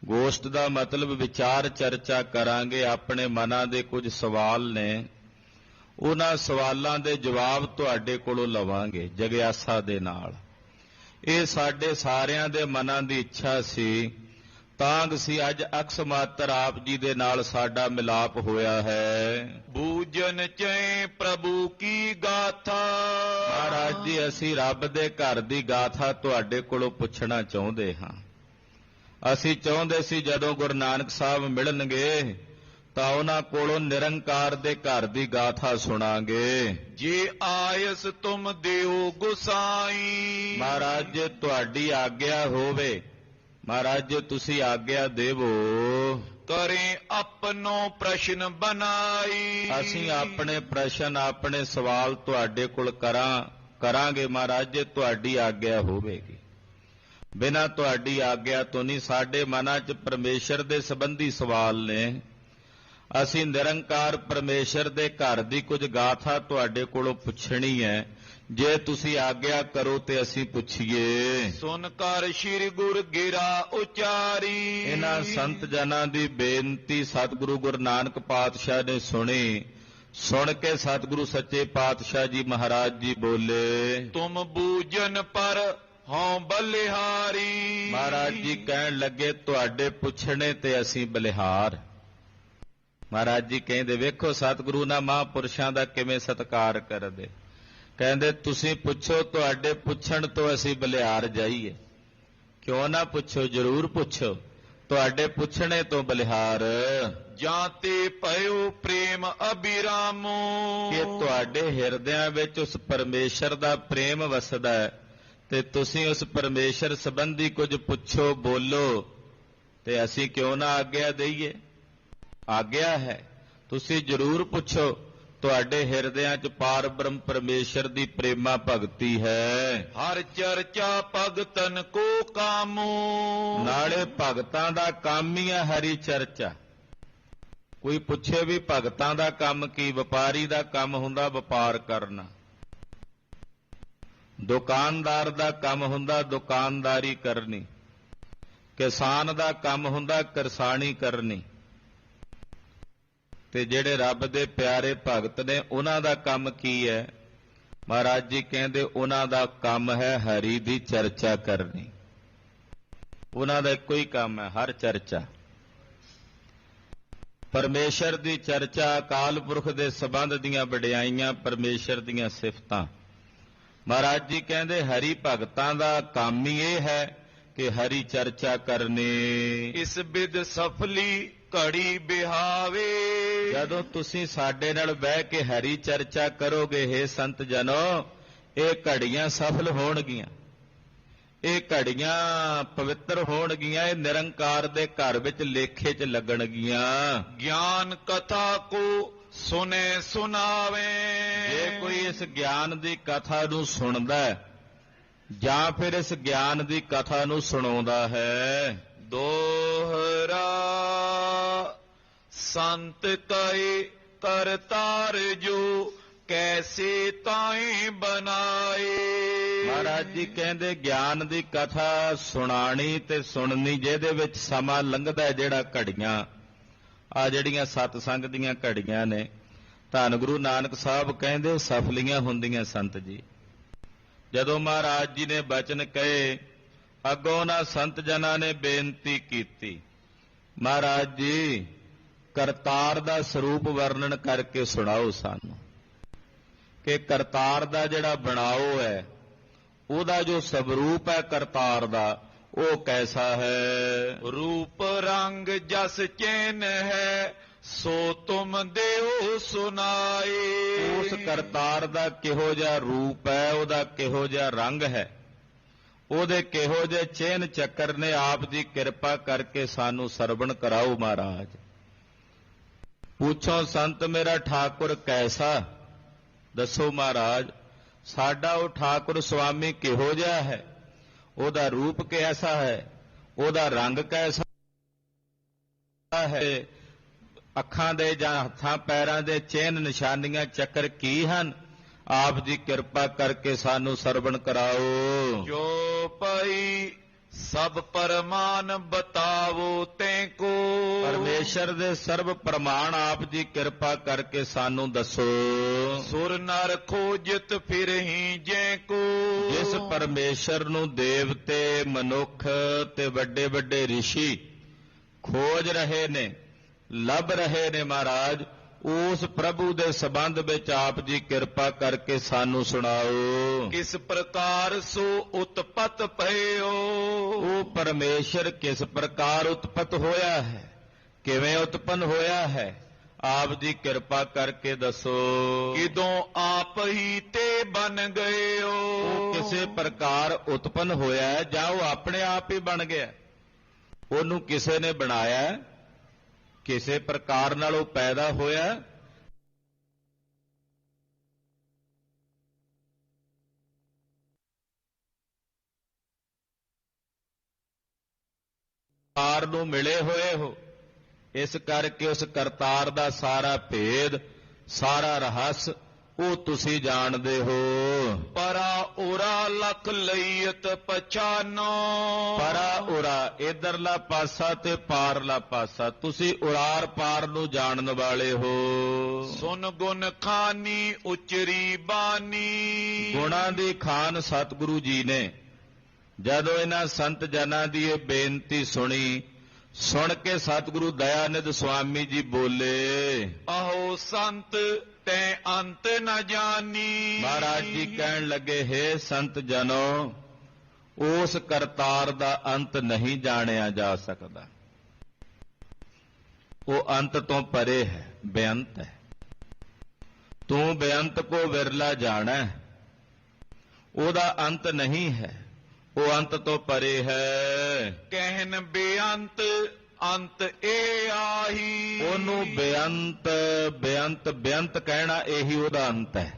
[SPEAKER 1] ਗੋਸ਼ਟ ਦਾ ਮਤਲਬ ਵਿਚਾਰ ਚਰਚਾ ਕਰਾਂਗੇ। ਆਪਣੇ ਮਨਾਂ ਦੇ ਕੁਝ ਸਵਾਲ ਨੇ, ਉਹਨਾਂ ਸਵਾਲਾਂ ਦੇ ਜਵਾਬ ਤੁਹਾਡੇ ਕੋਲੋਂ ਲਵਾਂਗੇ ਜਗਿਆਸਾ ਦੇ ਨਾਲ। ਇਹ ਸਾਡੇ ਸਾਰਿਆਂ ਦੇ ਮਨਾਂ ਦੀ ਇੱਛਾ ਸੀ, ਤਾਂ ਸੀ ਅੱਜ ਅਕਸ ਮਾਤਰ ਆਪ ਜੀ ਦੇ ਨਾਲ ਸਾਡਾ ਮਿਲਾਪ ਹੋਇਆ ਹੈ।
[SPEAKER 2] ਬੂਜਨ ਚੈ ਪ੍ਰਭੂ ਕੀ ਗਾਥਾ,
[SPEAKER 1] ਮਹਾਰਾਜ ਜੀ ਅਸੀਂ ਰੱਬ ਦੇ ਘਰ ਦੀ ਗਾਥਾ ਤੁਹਾਡੇ ਕੋਲੋਂ ਪੁੱਛਣਾ ਚਾਹੁੰਦੇ ਹਾਂ। ਅਸੀਂ ਚਾਹੁੰਦੇ ਸੀ ਜਦੋਂ ਗੁਰੂ ਨਾਨਕ ਸਾਹਿਬ ਮਿਲਣਗੇ ਤਾਂ ਉਹਨਾਂ ਕੋਲੋਂ ਨਿਰੰਕਾਰ ਦੇ ਘਰ ਦੀ ਗਾਥਾ ਸੁਣਾਂਗੇ।
[SPEAKER 2] ਜੇ ਆਇਸ ਤੁਮ ਦਿਓ ਗੁਸਾਈ,
[SPEAKER 1] ਮਹਾਰਾਜ ਜੇ ਤੁਹਾਡੀ ਆਗਿਆ ਹੋਵੇ, ਮਹਾਰਾਜ ਜੇ ਤੁਸੀਂ ਆਗਿਆ ਦੇਵੋ,
[SPEAKER 2] ਕਰੇ ਆਪਣੋ ਪ੍ਰਸ਼ਨ ਬਨਾਈ,
[SPEAKER 1] ਅਸੀਂ ਆਪਣੇ ਪ੍ਰਸ਼ਨ, ਆਪਣੇ ਸਵਾਲ ਤੁਹਾਡੇ ਕੋਲ ਕਰਾਂਗੇ ਮਹਾਰਾਜ ਜੇ ਤੁਹਾਡੀ ਆਗਿਆ ਹੋਵੇਗੀ। ਬਿਨਾਂ ਤੁਹਾਡੀ ਆਗਿਆ ਤੋਂ ਨਹੀਂ। ਸਾਡੇ ਮਨਾਂ 'ਚ ਪਰਮੇਸ਼ਰ ਦੇ ਸੰਬੰਧੀ ਸਵਾਲ ਨੇ, ਅਸੀਂ ਨਿਰੰਕਾਰ ਪਰਮੇਸ਼ਰ ਦੇ ਘਰ ਦੀ ਕੁਝ ਗਾਥਾ ਤੁਹਾਡੇ ਕੋਲੋਂ ਪੁੱਛਣੀ ਹੈ। ਜੇ ਤੁਸੀਂ ਆਗਿਆ ਕਰੋ ਤੇ ਅਸੀਂ ਪੁੱਛੀਏ।
[SPEAKER 2] ਸੁਨ ਕਰ ਸ੍ਰੀ ਗੁਰ ਗਿਰਾ ਉਚਾਰੀ।
[SPEAKER 1] ਇਹਨਾਂ ਸੰਤ ਜਨਾਂ ਦੀ ਬੇਨਤੀ ਸਤਿਗੁਰੂ ਗੁਰੂ ਨਾਨਕ ਪਾਤਸ਼ਾਹ ਨੇ ਸੁਣੀ। ਸੁਣ ਕੇ ਸਤਿਗੁਰੂ ਸੱਚੇ ਪਾਤਸ਼ਾਹ ਜੀ ਮਹਾਰਾਜ ਜੀ ਬੋਲੇ,
[SPEAKER 2] ਤੁਮ ਬੂਜਨ ਪਰ ਹਉ ਬਲਿਹਾਰੀ।
[SPEAKER 1] ਮਹਾਰਾਜ ਜੀ ਕਹਿਣ ਲੱਗੇ, ਤੁਹਾਡੇ ਪੁੱਛਣੇ ਤੇ ਅਸੀਂ ਬਲਿਹਾਰ। ਮਹਾਰਾਜ ਜੀ ਕਹਿੰਦੇ, ਵੇਖੋ ਸਤਿਗੁਰੂ ਨਾ ਮਹਾਂਪੁਰਸ਼ਾਂ ਦਾ ਕਿਵੇਂ ਸਤਿਕਾਰ ਕਰਦੇ। ਕਹਿੰਦੇ ਤੁਸੀਂ ਪੁੱਛੋ, ਤੁਹਾਡੇ ਪੁੱਛਣ ਤੋਂ ਅਸੀਂ ਬਲਿਹਾਰ ਜਾਈਏ। ਕਿਉਂ ਨਾ ਪੁੱਛੋ, ਜ਼ਰੂਰ ਪੁੱਛੋ, ਤੁਹਾਡੇ ਪੁੱਛਣੇ ਤੋਂ ਬਲਿਹਾਰ।
[SPEAKER 2] ਜਾਂ ਤੇ ਭਇਓ ਪ੍ਰੇਮ ਅਬਿਰਾਮੋ।
[SPEAKER 1] ਕਿ ਤੁਹਾਡੇ ਹਿਰਦਿਆਂ ਵਿੱਚ ਉਸ ਪਰਮੇਸ਼ਰ ਦਾ ਪ੍ਰੇਮ ਵਸਦਾ ਹੈ ਤੇ ਤੁਸੀਂ ਉਸ ਪਰਮੇਸ਼ਰ ਸੰਬੰਧੀ ਕੁਝ ਪੁੱਛੋ, ਬੋਲੋ, ਤੇ ਅਸੀਂ ਕਿਉਂ ਨਾ ਆਗਿਆ ਦਈਏ। ਆਗਿਆ ਹੈ, ਤੁਸੀਂ ਜ਼ਰੂਰ ਪੁੱਛੋ। ਤੁਹਾਡੇ ਹਿਰਦਿਆਂ 'ਚ ਪਾਰ ਬ੍ਰਹਮ ਪਰਮੇਸ਼ਰ ਦੀ ਪ੍ਰੇਮਾ ਭਗਤੀ ਹੈ।
[SPEAKER 2] ਹਰ ਚਰਚਾ ਭਗਤਨ ਕੋ ਕਾਮੋ।
[SPEAKER 1] ਨਾਲੇ ਭਗਤਾਂ ਦਾ ਕੰਮ ਹੀ ਹੈ ਹਰੀ ਚਰਚਾ। ਕੋਈ ਪੁੱਛੇ ਵੀ ਭਗਤਾਂ ਦਾ ਕੰਮ ਕੀ? ਵਪਾਰੀ ਦਾ ਕੰਮ ਹੁੰਦਾ ਵਪਾਰ ਕਰਨਾ, ਦੁਕਾਨਦਾਰ ਦਾ ਕੰਮ ਹੁੰਦਾ ਦੁਕਾਨਦਾਰੀ ਕਰਨੀ, ਕਿਸਾਨ ਦਾ ਕੰਮ ਹੁੰਦਾ ਕਿਰਸਾਨੀ ਕਰਨੀ, ਤੇ ਜਿਹੜੇ ਰੱਬ ਦੇ ਪਿਆਰੇ ਭਗਤ ਨੇ ਉਹਨਾਂ ਦਾ ਕੰਮ ਕੀ ਹੈ? ਮਹਾਰਾਜ ਜੀ ਕਹਿੰਦੇ ਉਹਨਾਂ ਦਾ ਕੰਮ ਹੈ ਹਰੀ ਦੀ ਚਰਚਾ ਕਰਨੀ। ਉਹਨਾਂ ਦਾ ਇੱਕੋ ਹੀ ਕੰਮ ਹੈ, ਹਰ ਚਰਚਾ। ਪਰਮੇਸ਼ਰ ਦੀ ਚਰਚਾ, ਅਕਾਲ ਪੁਰਖ ਦੇ ਸੰਬੰਧ ਦੀਆਂ ਵਡਿਆਈਆਂ, ਪਰਮੇਸ਼ਰ ਦੀਆਂ ਸਿਫਤਾਂ। ਮਹਾਰਾਜ ਜੀ ਕਹਿੰਦੇ ਹਰੀ ਭਗਤਾਂ ਦਾ ਕੰਮ ਹੀ ਇਹ ਹੈ ਕਿ ਹਰੀ ਚਰਚਾ ਕਰਨੀ।
[SPEAKER 2] ਇਸ ਬਿਦ ਸਫਲੀ ਘੜੀ ਬਿਹਾਵੇ।
[SPEAKER 1] ਜਦੋਂ ਤੁਸੀਂ ਸਾਡੇ ਨਾਲ ਬਹਿ ਕੇ ਹਰੀ ਚਰਚਾ ਕਰੋਗੇ, ਹੇ ਸੰਤ ਜਨੋ, ਇਹ ਘੜੀਆਂ ਸਫਲ ਹੋਣਗੀਆਂ, ਇਹ ਘੜੀਆਂ ਪਵਿੱਤਰ ਹੋਣਗੀਆਂ, ਇਹ ਨਿਰੰਕਾਰ ਦੇ ਘਰ ਵਿੱਚ ਲੇਖੇ 'ਚ ਲੱਗਣਗੀਆਂ।
[SPEAKER 2] ਗਿਆਨ ਕਥਾ ਕੋ ਸੁਨੇ ਸੁਨਾਵੇ।
[SPEAKER 1] ਜੇ ਕੋਈ ਇਸ ਗਿਆਨ ਦੀ ਕਥਾ ਨੂੰ ਸੁਣਦਾ ਹੈ ਜਾਂ ਫਿਰ ਇਸ ਗਿਆਨ ਦੀ ਕਥਾ ਨੂੰ ਸੁਣਾਉਂਦਾ ਹੈ।
[SPEAKER 2] ਦੋਹਰਾ ਸੰਤ ਕਏ ਕਰਤਾਰ ਜੋ ਕੈਸੇ ਤਾਈ ਬਣਾਏ।
[SPEAKER 1] ਮਹਾਰਾਜ ਜੀ ਕਹਿੰਦੇ ਗਿਆਨ ਦੀ ਕਥਾ ਸੁਣਾਣੀ ਤੇ ਸੁਣਨੀ, ਜਿਹਦੇ ਵਿੱਚ ਸਮਾਂ ਲੰਘਦਾ ਹੈ, ਜਿਹੜਾ ਘੜੀਆਂ ਆ ਜਿਹੜੀਆਂ ਸਤਸੰਗ ਦੀਆਂ ਘੜੀਆਂ ਨੇ, ਧੰਨ ਗੁਰੂ ਨਾਨਕ ਸਾਹਿਬ ਕਹਿੰਦੇ ਸਫਲੀਆਂ ਹੁੰਦੀਆਂ ਸੰਤ ਜੀ। ਜਦੋਂ ਮਹਾਰਾਜ ਜੀ ਨੇ ਬਚਨ ਕਹੇ, ਅੱਗੋਂ ਨਾ ਸੰਤ ਜਨਾਂ ਨੇ ਬੇਨਤੀ ਕੀਤੀ, ਮਹਾਰਾਜ ਜੀ ਕਰਤਾਰ ਦਾ ਸਰੂਪ ਵਰਣਨ ਕਰਕੇ ਸੁਣਾਓ ਸਾਨੂੰ, ਕਿ ਕਰਤਾਰ ਦਾ ਜਿਹੜਾ ਬਣਾਓ ਹੈ, ਉਹਦਾ ਜੋ ਸਵਰੂਪ ਹੈ ਕਰਤਾਰ ਦਾ, ਉਹ ਕੈਸਾ ਹੈ?
[SPEAKER 2] ਰੂਪ ਰੰਗ ਜਸ ਚੈਨ ਹੈ, ਸੋ ਤੁਮ ਦਿਓ ਸੁਨਾਏ।
[SPEAKER 1] ਉਸ ਕਰਤਾਰ ਦਾ ਕਿਹੋ ਜਿਹਾ ਰੂਪ ਹੈ, ਉਹਦਾ ਕਿਹੋ ਜਿਹਾ ਰੰਗ ਹੈ, ਉਹਦੇ ਕਿਹੋ ਜਿਹੇ ਚਿਹਨ ਚੱਕਰ ਨੇ, ਆਪ ਦੀ ਕਿਰਪਾ ਕਰਕੇ ਸਾਨੂੰ ਸਰਵਣ ਕਰਾਓ ਮਹਾਰਾਜ। ਪੁੱਛੋ ਸੰਤ ਮੇਰਾ ਠਾਕੁਰ ਕੈਸਾ? ਦੱਸੋ ਮਹਾਰਾਜ, ਸਾਡਾ ਉਹ ਠਾਕੁਰ ਸੁਆਮੀ ਕਿਹੋ ਜਿਹਾ ਹੈ, ਉਹਦਾ ਰੂਪ ਕੈਸਾ ਹੈ, ਉਹਦਾ ਰੰਗ ਕੈਸਾ ਹੈ, ਅੱਖਾਂ ਦੇ ਜਾਂ ਹੱਥਾਂ ਪੈਰਾਂ ਦੇ ਚਿਹਨ ਨਿਸ਼ਾਨੀਆਂ ਚੱਕਰ ਕੀ ਹਨ? ਆਪ ਜੀ ਕਿਰਪਾ ਕਰਕੇ ਸਾਨੂੰ ਸਰਵਣ ਕਰਾਓ।
[SPEAKER 2] ਜੋ ਪਈ ਸਭ ਪਰਮਾਨ ਬਤਾਵੋ ਤੈ ਕੋ।
[SPEAKER 1] ਪਰਮੇਸ਼ਰ ਦੇ ਸਰਬ ਪ੍ਰਮਾਣ ਆਪ ਜੀ ਕਿਰਪਾ ਕਰਕੇ ਸਾਨੂੰ ਦੱਸੋ।
[SPEAKER 2] ਸੁਰ ਨਰ ਖੋਜਤ ਫਿਰਹੀਂ ਜੈ ਕੋ।
[SPEAKER 1] ਜਿਸ ਪਰਮੇਸ਼ਰ ਨੂੰ ਦੇਵਤੇ, ਮਨੁੱਖ ਤੇ ਵੱਡੇ ਵੱਡੇ ਰਿਸ਼ੀ ਖੋਜ ਰਹੇ ਨੇ, ਲੱਭ ਰਹੇ ਨੇ ਮਹਾਰਾਜ, ਉਸ ਪ੍ਰਭੂ ਦੇ ਸੰਬੰਧ ਵਿੱਚ ਆਪ ਜੀ ਕਿਰਪਾ ਕਰਕੇ ਸਾਨੂੰ ਸੁਣਾਓ।
[SPEAKER 2] ਕਿਸ ਪ੍ਰਕਾਰ ਸੋ ਉਤਪਤ ਭਇਓ।
[SPEAKER 1] ਉਹ ਪਰਮੇਸ਼ਰ ਕਿਸ ਪ੍ਰਕਾਰ ਉਤਪਤ ਹੋਇਆ ਹੈ, ਕਿਵੇਂ ਉਤਪੰਨ ਹੋਇਆ ਹੈ, ਆਪ ਜੀ ਕਿਰਪਾ ਕਰਕੇ ਦੱਸੋ।
[SPEAKER 2] ਕਿਦੋਂ ਆਪ ਹੀ ਤੇ ਬਨ ਗਇਓ।
[SPEAKER 1] ਉਹ ਕਿਸੇ ਪ੍ਰਕਾਰ ਉਤਪੰਨ ਹੋਇਆ ਹੈ ਜਾਂ ਉਹ ਆਪਣੇ ਆਪ ਹੀ ਬਣ ਗਿਆ? ਉਹਨੂੰ ਕਿਸੇ ਨੇ ਬਣਾਇਆ, ਕਿਸੇ ਪ੍ਰਕਾਰ ਨਾਲ ਉਹ ਪੈਦਾ ਹੋਇਆ। ਕਾਰ ਨੂੰ ਮਿਲੇ ਹੋਏ ਹੋ, ਇਸ ਕਰਕੇ ਉਸ ਕਰਤਾਰ ਦਾ ਸਾਰਾ ਭੇਦ, ਸਾਰਾ ਰਹੱਸ ਉਹ ਤੁਸੀਂ ਜਾਣਦੇ ਹੋ।
[SPEAKER 2] ਪਰਾ ਉਰਾ ਲਖ ਲਈਤ ਪਛਾਨੋ।
[SPEAKER 1] ਪਰਾ ਉਰਾ ਇਧਰਲਾ ਪਾਸਾ ਤੇ ਪਾਰਲਾ ਪਾਸਾ, ਤੁਸੀਂ ਉਰਾਰ ਪਾਰ ਨੂੰ ਜਾਣਨ ਵਾਲੇ ਹੋ।
[SPEAKER 2] ਸੁਨ ਗੁਣ ਖਾਨੀ ਉਚਰੀ ਬਾਣੀ।
[SPEAKER 1] ਗੁਣਾਂ ਦੀ ਖਾਨ ਸਤਿਗੁਰੂ ਜੀ ਨੇ ਜਦੋਂ ਇਹਨਾਂ ਸੰਤ ਜਨਾਂ ਦੀ ਇਹ ਬੇਨਤੀ ਸੁਣੀ, ਸੁਣ ਕੇ ਸਤਿਗੁਰੂ ਦਇਆਨੰਦ ਸੁਆਮੀ ਜੀ ਬੋਲੇ,
[SPEAKER 2] ਆਹੋ ਸੰਤ ਤੈ ਅੰਤ ਨ ਜਾਣੀ।
[SPEAKER 1] ਮਹਾਰਾਜ ਜੀ ਕਹਿਣ ਲੱਗੇ, ਹੇ ਸੰਤ ਜਨੋ, ਉਸ ਕਰਤਾਰ ਦਾ ਅੰਤ ਨਹੀਂ ਜਾਣਿਆ ਜਾ ਸਕਦਾ। ਉਹ ਅੰਤ ਤੋਂ ਪਰੇ ਹੈ, ਬੇਅੰਤ ਹੈ। ਤੂੰ ਬੇਅੰਤ ਕੋ ਵਿਰਲਾ ਜਾਣਾ, ਉਹਦਾ ਅੰਤ ਨਹੀਂ ਹੈ, ਉਹ ਅੰਤ ਤੋਂ ਪਰੇ ਹੈ।
[SPEAKER 2] ਕਹਿਨ ਬੇਅੰਤ ਅੰਤ ਇਹ ਆਹੀ।
[SPEAKER 1] ਉਹਨੂੰ ਬੇਅੰਤ ਬੇਅੰਤ ਬੇਅੰਤ ਕਹਿਣਾ ਇਹੀ ਉਹਦਾ ਅੰਤ ਹੈ।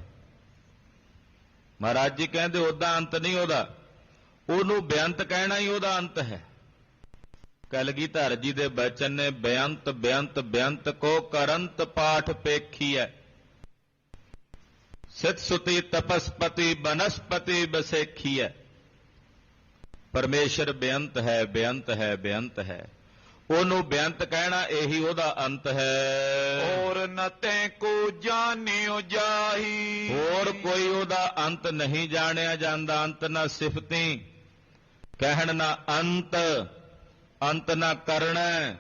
[SPEAKER 1] ਮਹਾਰਾਜ ਜੀ ਕਹਿੰਦੇ ਉਹਦਾ ਅੰਤ ਨਹੀਂ ਉਹਦਾ, ਉਹਨੂੰ ਬੇਅੰਤ ਕਹਿਣਾ ਹੀ ਉਹਦਾ ਅੰਤ ਹੈ। ਕਲਗੀਧਰ ਜੀ ਦੇ ਬਚਨ ਨੇ, ਬੇਅੰਤ ਬੇਅੰਤ ਬੇਅੰਤ ਕੋ ਕਰੰਤ ਪਾਠ ਪੇਖੀਐ, ਸਿਤ ਸੁਤੀ ਤਪਸਪਤੀ ਬਨਸਪਤੀ ਬਸੇਖੀਐ। ਪਰਮੇਸ਼ਰ ਬੇਅੰਤ ਹੈ, ਬੇਅੰਤ ਹੈ, ਬੇਅੰਤ ਹੈ। ਉਹਨੂੰ ਬੇਅੰਤ ਕਹਿਣਾ ਇਹੀ ਉਹਦਾ ਅੰਤ ਹੈ।
[SPEAKER 2] ਔਰ ਨ ਤੈ ਕੋ ਜਾਣਿਓ ਜਾਹੀ।
[SPEAKER 1] ਹੋਰ ਕੋਈ ਉਹਦਾ ਅੰਤ ਨਹੀਂ ਜਾਣਿਆ ਜਾਂਦਾ। ਅੰਤ ਨਾ ਸਿਫਤੀ ਕਹਿਣ, ਨਾ ਅੰਤ, ਅੰਤ ਨਾ ਕਰਨਾ।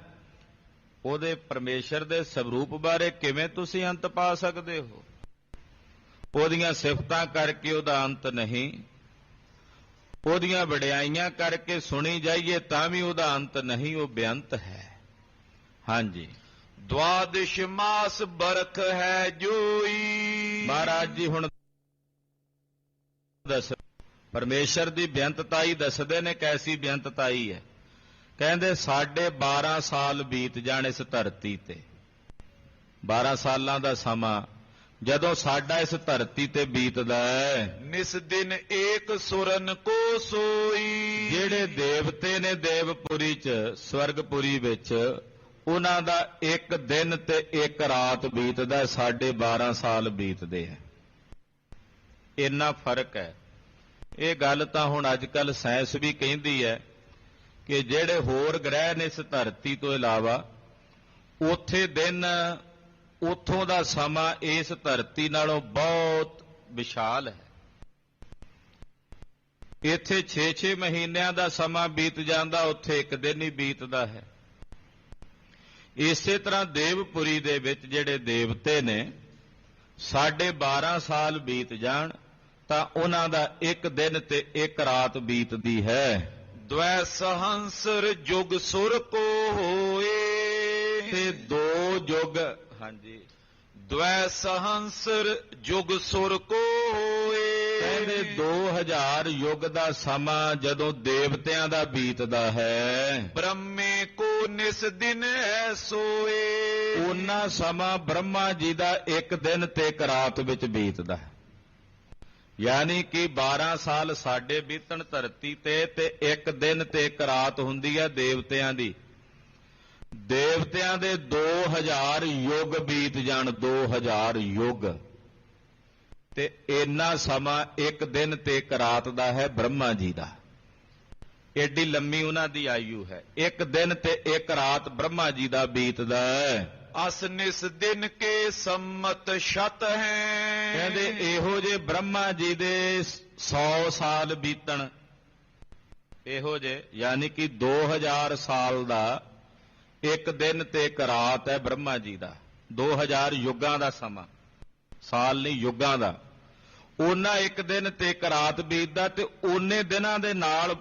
[SPEAKER 1] ਉਹਦੇ ਪਰਮੇਸ਼ਰ ਦੇ ਸਵਰੂਪ ਬਾਰੇ ਕਿਵੇਂ ਤੁਸੀਂ ਅੰਤ ਪਾ ਸਕਦੇ ਹੋ? ਉਹਦੀਆਂ ਸਿਫਤਾਂ ਕਰਕੇ ਉਹਦਾ ਅੰਤ ਨਹੀਂ, ਉਹਦੀਆਂ ਵਡਿਆਈਆਂ ਕਰਕੇ ਸੁਣੀ ਜਾਈਏ ਤਾਂ ਵੀ ਉਹਦਾ ਅੰਤ ਨਹੀਂ, ਉਹ ਬੇਅੰਤ ਹੈ। ਹਾਂਜੀ,
[SPEAKER 2] ਦਵਾਦਸ਼ ਮਾਸ ਬਰਖ ਹੈ ਜੋਈ।
[SPEAKER 1] ਮਹਾਰਾਜ ਜੀ ਹੁਣ ਦੱਸ, ਪਰਮੇਸ਼ਰ ਦੀ ਬੇਅੰਤਤਾਈ ਦੱਸਦੇ ਨੇ, ਕੈਸੀ ਬੇਅੰਤਤਾਈ ਹੈ। ਕਹਿੰਦੇ 12.5 ਸਾਲ ਬੀਤ ਜਾਣ ਇਸ ਧਰਤੀ ਤੇ। 12 ਸਾਲਾਂ ਦਾ ਸਮਾਂ ਜਦੋਂ ਸਾਡਾ ਇਸ ਧਰਤੀ ਤੇ ਬੀਤਦਾ ਹੈ,
[SPEAKER 2] ਨਿਸ ਦਿਨ ਏਕ ਸੁਰਨ ਕੋ ਸੋਈ।
[SPEAKER 1] ਜਿਹੜੇ ਦੇਵਤੇ ਨੇ ਦੇਵਪੁਰੀ ਚ, ਸਵਰਗਪੁਰੀ ਵਿੱਚ, ਉਹਨਾਂ ਦਾ ਇੱਕ ਦਿਨ ਤੇ ਇੱਕ ਰਾਤ ਬੀਤਦਾ, ਸਾਡੇ 12 ਸਾਲ ਬੀਤਦੇ ਹੈ। ਇੰਨਾ ਫਰਕ ਹੈ। ਇਹ ਗੱਲ ਤਾਂ ਹੁਣ ਅੱਜ ਕੱਲ ਸਾਇੰਸ ਵੀ ਕਹਿੰਦੀ ਹੈ ਕਿ ਜਿਹੜੇ ਹੋਰ ਗ੍ਰਹਿ ਨੇ ਇਸ ਧਰਤੀ ਤੋਂ ਇਲਾਵਾ, ਉੱਥੇ ਦਿਨ, ਉੱਥੋਂ ਦਾ ਸਮਾਂ ਇਸ ਧਰਤੀ ਨਾਲੋਂ ਬਹੁਤ ਵਿਸ਼ਾਲ ਹੈ। ਇੱਥੇ 6-6 ਮਹੀਨਿਆਂ ਦਾ ਸਮਾਂ ਬੀਤ ਜਾਂਦਾ, ਉੱਥੇ ਇੱਕ ਦਿਨ ਹੀ ਬੀਤਦਾ ਹੈ। ਇਸੇ ਤਰ੍ਹਾਂ ਦੇਵਪੁਰੀ ਦੇ ਵਿੱਚ ਜਿਹੜੇ ਦੇਵਤੇ ਨੇ, 12.5 ਸਾਲ ਬੀਤ ਜਾਣ ਤਾਂ ਉਹਨਾਂ ਦਾ ਇੱਕ ਦਿਨ ਤੇ ਇੱਕ ਰਾਤ ਬੀਤਦੀ ਹੈ।
[SPEAKER 2] ਦ્વੈ ਸਹੰਸਰ ਜੁਗ ਸੁਰ ਕੋ ਹੋਏ।
[SPEAKER 1] ਤੇ 2 ਯੁੱਗ, ਹਾਂਜੀ,
[SPEAKER 2] ਦ્વੈ ਸਹੰਸਰ ਜੁਗ ਸੁਰ ਕੋ ਹੋਏ।
[SPEAKER 1] ਕਹਿੰਦੇ 2000 ਯੁੱਗ ਦਾ ਸਮਾਂ ਜਦੋਂ ਦੇਵਤਿਆਂ ਦਾ ਬੀਤਦਾ ਹੈ,
[SPEAKER 2] ਬ੍ਰਹਮੇ ਕੋ ਨਿਸ ਦਿਨ ਹੈ ਸੋਏ।
[SPEAKER 1] ਉਹਨਾਂ ਸਮਾਂ ਬ੍ਰਹਮਾ ਜੀ ਦਾ ਇੱਕ ਦਿਨ ਤੇ ਇੱਕ ਰਾਤ ਵਿੱਚ ਬੀਤਦਾ ਹੈ। ਯਾਨੀ ਕਿ 12 ਸਾਲ ਸਾਡੇ ਬੀਤਣ ਧਰਤੀ ਤੇ ਇੱਕ ਦਿਨ ਤੇ ਇੱਕ ਰਾਤ ਹੁੰਦੀ ਹੈ ਦੇਵਤਿਆਂ ਦੀ। ਦੇਵਤਿਆਂ ਦੇ 2000 ਯੁੱਗ ਬੀਤ ਜਾਣ, 2000 ਯੁੱਗ, ਤੇ ਇੰਨਾ ਸਮਾਂ ਇੱਕ ਦਿਨ ਤੇ ਇੱਕ ਰਾਤ ਦਾ ਹੈ ਬ੍ਰਹਮਾ ਜੀ ਦਾ। ਏਡੀ ਲੰਮੀ ਉਹਨਾਂ ਦੀ ਆਯੂ ਹੈ। ਇੱਕ ਦਿਨ ਤੇ ਇੱਕ ਰਾਤ ਬ੍ਰਹਮਾ ਜੀ ਦਾ ਬੀਤਦਾ ਹੈ।
[SPEAKER 2] ਅਸ ਨਿਸ ਦਿਨ ਕੇ ਸੰਮਤ ਸ਼ਤ ਹੈ।
[SPEAKER 1] ਕਹਿੰਦੇ ਇਹੋ ਜੇ ਬ੍ਰਹਮਾ ਜੀ ਦੇ 100 ਸਾਲ ਬੀਤਣ, ਇਹੋ ਜੇ, ਯਾਨੀ ਕਿ 2000 ਸਾਲ ਦਾ ਇੱਕ ਦਿਨ ਤੇ ਇੱਕ ਰਾਤ ਹੈ ਬ੍ਰਹਮਾ ਜੀ ਦਾ। 2000 ਯੁੱਗਾਂ ਦਾ ਸਮਾਂ, ਸਾਲ ਨਹੀਂ ਯੁੱਗਾਂ ਦਾ। ਉਹਨਾਂ ਇੱਕ ਦਿਨ ਤੇ ਇੱਕ ਰਾਤ ਬੀਤਦਾ, ਤੇ ਉਹਨੇ ਦਿਨਾਂ ਦੇ ਨਾਲ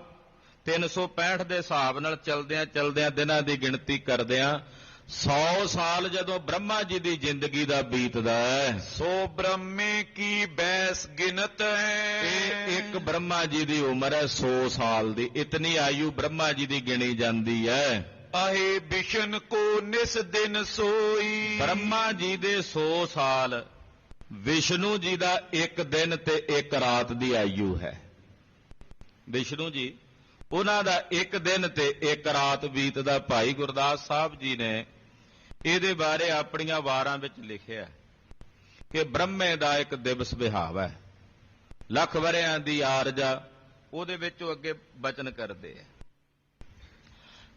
[SPEAKER 1] 365 ਦੇ ਹਿਸਾਬ ਨਾਲ ਚਲਦਿਆਂ ਚਲਦਿਆਂ ਦਿਨਾਂ ਦੀ ਗਿਣਤੀ ਕਰਦਿਆਂ 100 ਸਾਲ ਜਦੋਂ ਬ੍ਰਹਮਾ ਜੀ ਦੀ ਜ਼ਿੰਦਗੀ ਦਾ ਬੀਤਦਾ ਹੈ,
[SPEAKER 2] ਸੋ ਬ੍ਰਹਮੇ ਕੀ ਬੈਸ ਗਿਨਤ ਹੈ।
[SPEAKER 1] ਇਹ ਇੱਕ ਬ੍ਰਹਮਾ ਜੀ ਦੀ ਉਮਰ ਹੈ 100 ਸਾਲ ਦੀ। ਇਤਨੀ ਆਯੂ ਬ੍ਰਹਮਾ ਜੀ ਦੀ ਗਿਣੀ ਜਾਂਦੀ ਹੈ।
[SPEAKER 2] ਆਹੇ ਵਿਸ਼ਨ ਕੋ ਨਿਸ ਦਿਨ ਸੋਈ।
[SPEAKER 1] ਬ੍ਰਹਮਾ ਜੀ ਦੇ 100 ਸਾਲ, ਵਿਸ਼ਨੂੰ ਜੀ ਦਾ ਇੱਕ ਦਿਨ ਤੇ ਇੱਕ ਰਾਤ ਦੀ ਆਯੂ ਹੈ। ਵਿਸ਼ਨੂੰ ਜੀ, ਉਹਨਾਂ ਦਾ ਇੱਕ ਦਿਨ ਤੇ ਇੱਕ ਰਾਤ ਬੀਤਦਾ। ਭਾਈ ਗੁਰਦਾਸ ਸਾਹਿਬ ਜੀ ਨੇ ਇਹਦੇ ਬਾਰੇ ਆਪਣੀਆਂ ਵਾਰਾਂ ਵਿੱਚ ਲਿਖਿਆ ਕਿ ਬ੍ਰਹਮੇ ਦਾ ਇੱਕ ਦਿਵਸ ਵਿਹਾਵ ਹੈ, ਲੱਖ ਵਰਿਆਂ ਦੀ ਆਰਜਾ। ਉਹਦੇ ਵਿੱਚ ਉਹ ਅੱਗੇ ਬਚਨ ਕਰਦੇ ਆ,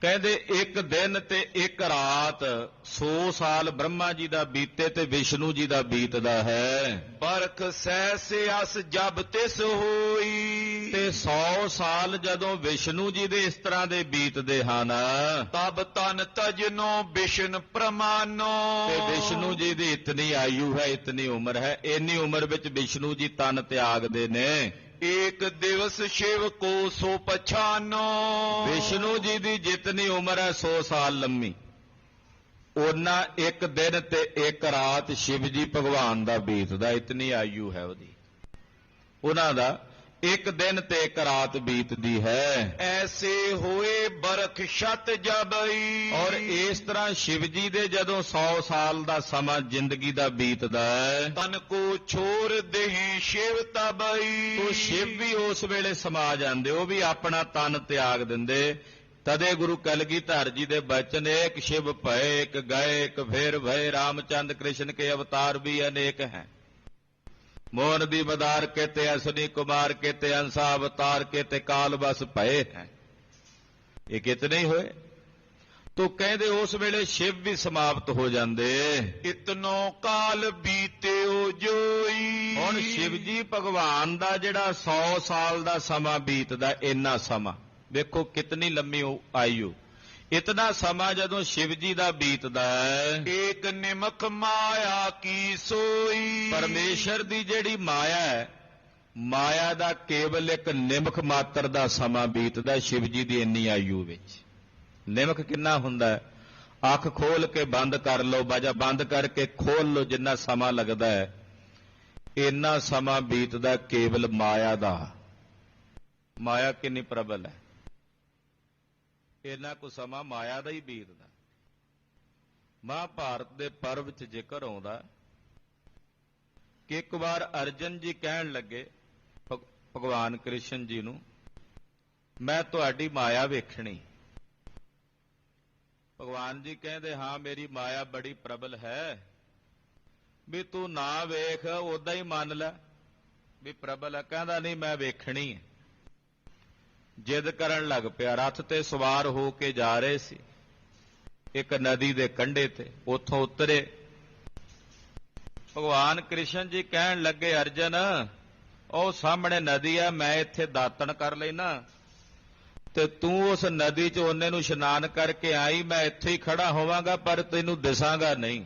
[SPEAKER 1] ਕਹਿੰਦੇ ਇੱਕ ਦਿਨ ਤੇ ਇੱਕ ਰਾਤ 100 ਸਾਲ ਬ੍ਰਹਮਾ ਜੀ ਦਾ ਬੀਤੇ ਤੇ ਵਿਸ਼ਨੂੰ ਜੀ ਦਾ ਬੀਤਦਾ ਹੈ।
[SPEAKER 2] ਬਰਖ ਸਹਿ ਅਸ ਜਬ ਤਿਸ ਹੋਈ,
[SPEAKER 1] ਤੇ 100 ਸਾਲ ਜਦੋਂ ਵਿਸ਼ਨੂੰ ਜੀ ਦੇ ਇਸ ਤਰ੍ਹਾਂ ਦੇ ਬੀਤਦੇ ਹਨ,
[SPEAKER 2] ਤਬ ਤਨ ਤਜਨੋ ਵਿਸ਼ਨ ਪ੍ਰਮਾਨੋ।
[SPEAKER 1] ਤੇ ਵਿਸ਼ਨੂੰ ਜੀ ਦੀ ਇਤਨੀ ਆਯੂ ਹੈ, ਇਤਨੀ ਉਮਰ ਹੈ, ਇੰਨੀ ਉਮਰ ਵਿੱਚ ਵਿਸ਼ਨੂੰ ਜੀ ਤਨ ਤਿਆਗਦੇ ਨੇ।
[SPEAKER 2] ਏਕ ਦਿਵਸ ਸ਼ਿਵ ਕੋ ਸੋ ਪਛਾਨੋ।
[SPEAKER 1] ਵਿਸ਼ਨੂੰ ਜੀ ਦੀ ਜਿਤਨੀ ਉਮਰ ਹੈ 100 ਸਾਲ ਲੰਮੀ, ਉਹਨਾਂ ਇੱਕ ਦਿਨ ਤੇ ਇੱਕ ਰਾਤ ਸ਼ਿਵ ਜੀ ਭਗਵਾਨ ਦਾ ਬੀਤਦਾ, ਇਤਨੀ ਆਯੂ ਹੈ ਉਹਦੀ। ਉਹਨਾਂ ਦਾ ਇੱਕ ਦਿਨ ਤੇ ਇੱਕ ਰਾਤ ਬੀਤਦੀ ਹੈ।
[SPEAKER 2] ਐਸੇ ਹੋਏ ਬਰਖ ਸ਼ਤ ਜਬਈ।
[SPEAKER 1] ਔਰ ਇਸ ਤਰ੍ਹਾਂ ਸ਼ਿਵ ਜੀ ਦੇ ਜਦੋਂ 100 ਸਾਲ ਦਾ ਸਮਾਂ ਜ਼ਿੰਦਗੀ ਦਾ ਬੀਤਦਾ ਹੈ,
[SPEAKER 2] ਤਨ ਕੋ ਛੋੜ ਦੇਹੀ ਸ਼ਿਵ ਤਬਈ।
[SPEAKER 1] ਉਹ ਸ਼ਿਵ ਵੀ ਉਸ ਵੇਲੇ ਸਮਾ ਜਾਂਦੇ, ਉਹ ਵੀ ਆਪਣਾ ਤਨ ਤਿਆਗ ਦਿੰਦੇ। ਤਦੇ ਗੁਰੂ ਕਲਗੀਧਰ ਜੀ ਦੇ ਬਚਨ, ਏਕ ਸ਼ਿਵ ਭਏ ਇੱਕ ਗਏ, ਇੱਕ ਫੇਰ ਭਏ ਰਾਮਚੰਦ ਕ੍ਰਿਸ਼ਨ ਕੇ ਅਵਤਾਰ ਵੀ ਅਨੇਕ ਹੈ। ਮੋਹਨ ਦੀ ਮਦਾਰ ਕੇਤੇ ਅਸਨੀ ਕੁਮਾਰ ਕੇਤੇ ਅੰਸਾ ਅਵਤਾਰ ਕੇਤੇ ਕਾਲ ਬਸ ਭਏ ਹੈ। ਇਹ ਕਿਤਨੇ ਹੀ ਹੋਏ। ਤੋ ਕਹਿੰਦੇ ਉਸ ਵੇਲੇ ਸ਼ਿਵ ਵੀ ਸਮਾਪਤ ਹੋ ਜਾਂਦੇ।
[SPEAKER 2] ਇਤਨੋ ਕਾਲ ਬੀਤਿਓ ਜੋਈ।
[SPEAKER 1] ਹੁਣ ਸ਼ਿਵ ਜੀ ਭਗਵਾਨ ਦਾ ਜਿਹੜਾ 100 ਸਾਲ ਦਾ ਸਮਾਂ ਬੀਤਦਾ, ਇੰਨਾ ਸਮਾਂ ਵੇਖੋ ਕਿਤਨੀ ਲੰਮੀ ਆਯੂ। ਇਤਨਾ ਸਮਾਂ ਜਦੋਂ ਸ਼ਿਵ ਜੀ ਦਾ ਬੀਤਦਾ ਹੈ,
[SPEAKER 2] ਏਕ ਨਿਮਕ ਮਾਇਆ ਕੀ ਸੋਈ।
[SPEAKER 1] ਪਰਮੇਸ਼ਰ ਦੀ ਜਿਹੜੀ ਮਾਇਆ ਹੈ, ਮਾਇਆ ਦਾ ਕੇਵਲ ਇੱਕ ਨਿਮਕ ਮਾਤਰ ਦਾ ਸਮਾਂ ਬੀਤਦਾ ਸ਼ਿਵ ਜੀ ਦੀ ਇੰਨੀ ਆਯੂ ਵਿੱਚ। ਨਿਮਕ ਕਿੰਨਾ ਹੁੰਦਾ ਹੈ? ਅੱਖ ਖੋਲ ਕੇ ਬੰਦ ਕਰ ਲਓ, ਬਾਜਾ ਬੰਦ ਕਰਕੇ ਖੋਲ ਲਓ, ਜਿੰਨਾ ਸਮਾਂ ਲੱਗਦਾ ਹੈ ਇੰਨਾ ਸਮਾਂ ਬੀਤਦਾ ਕੇਵਲ ਮਾਇਆ ਦਾ। ਮਾਇਆ ਕਿੰਨੀ ਪ੍ਰਬਲ ਹੈ, ਇੰਨਾ ਕੁ ਸਮਾਂ ਮਾਇਆ ਦਾ ਹੀ ਬੀਤਦਾ। ਮਹਾਭਾਰਤ ਦੇ ਪਰਵ 'ਚ ਜ਼ਿਕਰ ਆਉਂਦਾ ਕਿ ਇੱਕ ਵਾਰ ਅਰਜਨ ਜੀ ਕਹਿਣ ਲੱਗੇ ਭਗਵਾਨ ਕ੍ਰਿਸ਼ਨ ਜੀ ਨੂੰ, ਮੈਂ ਤੁਹਾਡੀ ਮਾਇਆ ਵੇਖਣੀ। ਭਗਵਾਨ ਜੀ ਕਹਿੰਦੇ, ਹਾਂ ਮੇਰੀ ਮਾਇਆ ਬੜੀ ਪ੍ਰਬਲ ਹੈ, ਵੀ ਤੂੰ ਨਾ ਵੇਖ, ਉਦਾਂ ਹੀ ਮੰਨ ਲੈ ਵੀ ਪ੍ਰਬਲ ਹੈ। ਕਹਿੰਦਾ ਨਹੀਂ, ਮੈਂ ਵੇਖਣੀ ਹੈ। ਜਿੱਦ ਕਰਨ ਲੱਗ ਪਿਆ। ਰੱਥ ਤੇ ਸਵਾਰ ਹੋ ਕੇ ਜਾ ਰਹੇ ਸੀ ਇੱਕ ਨਦੀ ਦੇ ਕੰਢੇ ਤੇ, ਉੱਥੋਂ ਉਤਰੇ। ਭਗਵਾਨ ਕ੍ਰਿਸ਼ਨ ਜੀ ਕਹਿਣ ਲੱਗੇ, ਅਰਜਨ ਉਹ ਸਾਹਮਣੇ ਨਦੀ ਆ, ਮੈਂ ਇੱਥੇ ਦਾਤਣ ਕਰ ਲੈਣਾ ਤੇ ਤੂੰ ਉਸ ਨਦੀ 'ਚ ਉਹਨੇ ਨੂੰ ਇਸ਼ਨਾਨ ਕਰਕੇ ਆਈ, ਮੈਂ ਇੱਥੇ ਹੀ ਖੜਾ ਹੋਵਾਂਗਾ ਪਰ ਤੈਨੂੰ ਦਿਸਾਂਗਾ ਨਹੀਂ।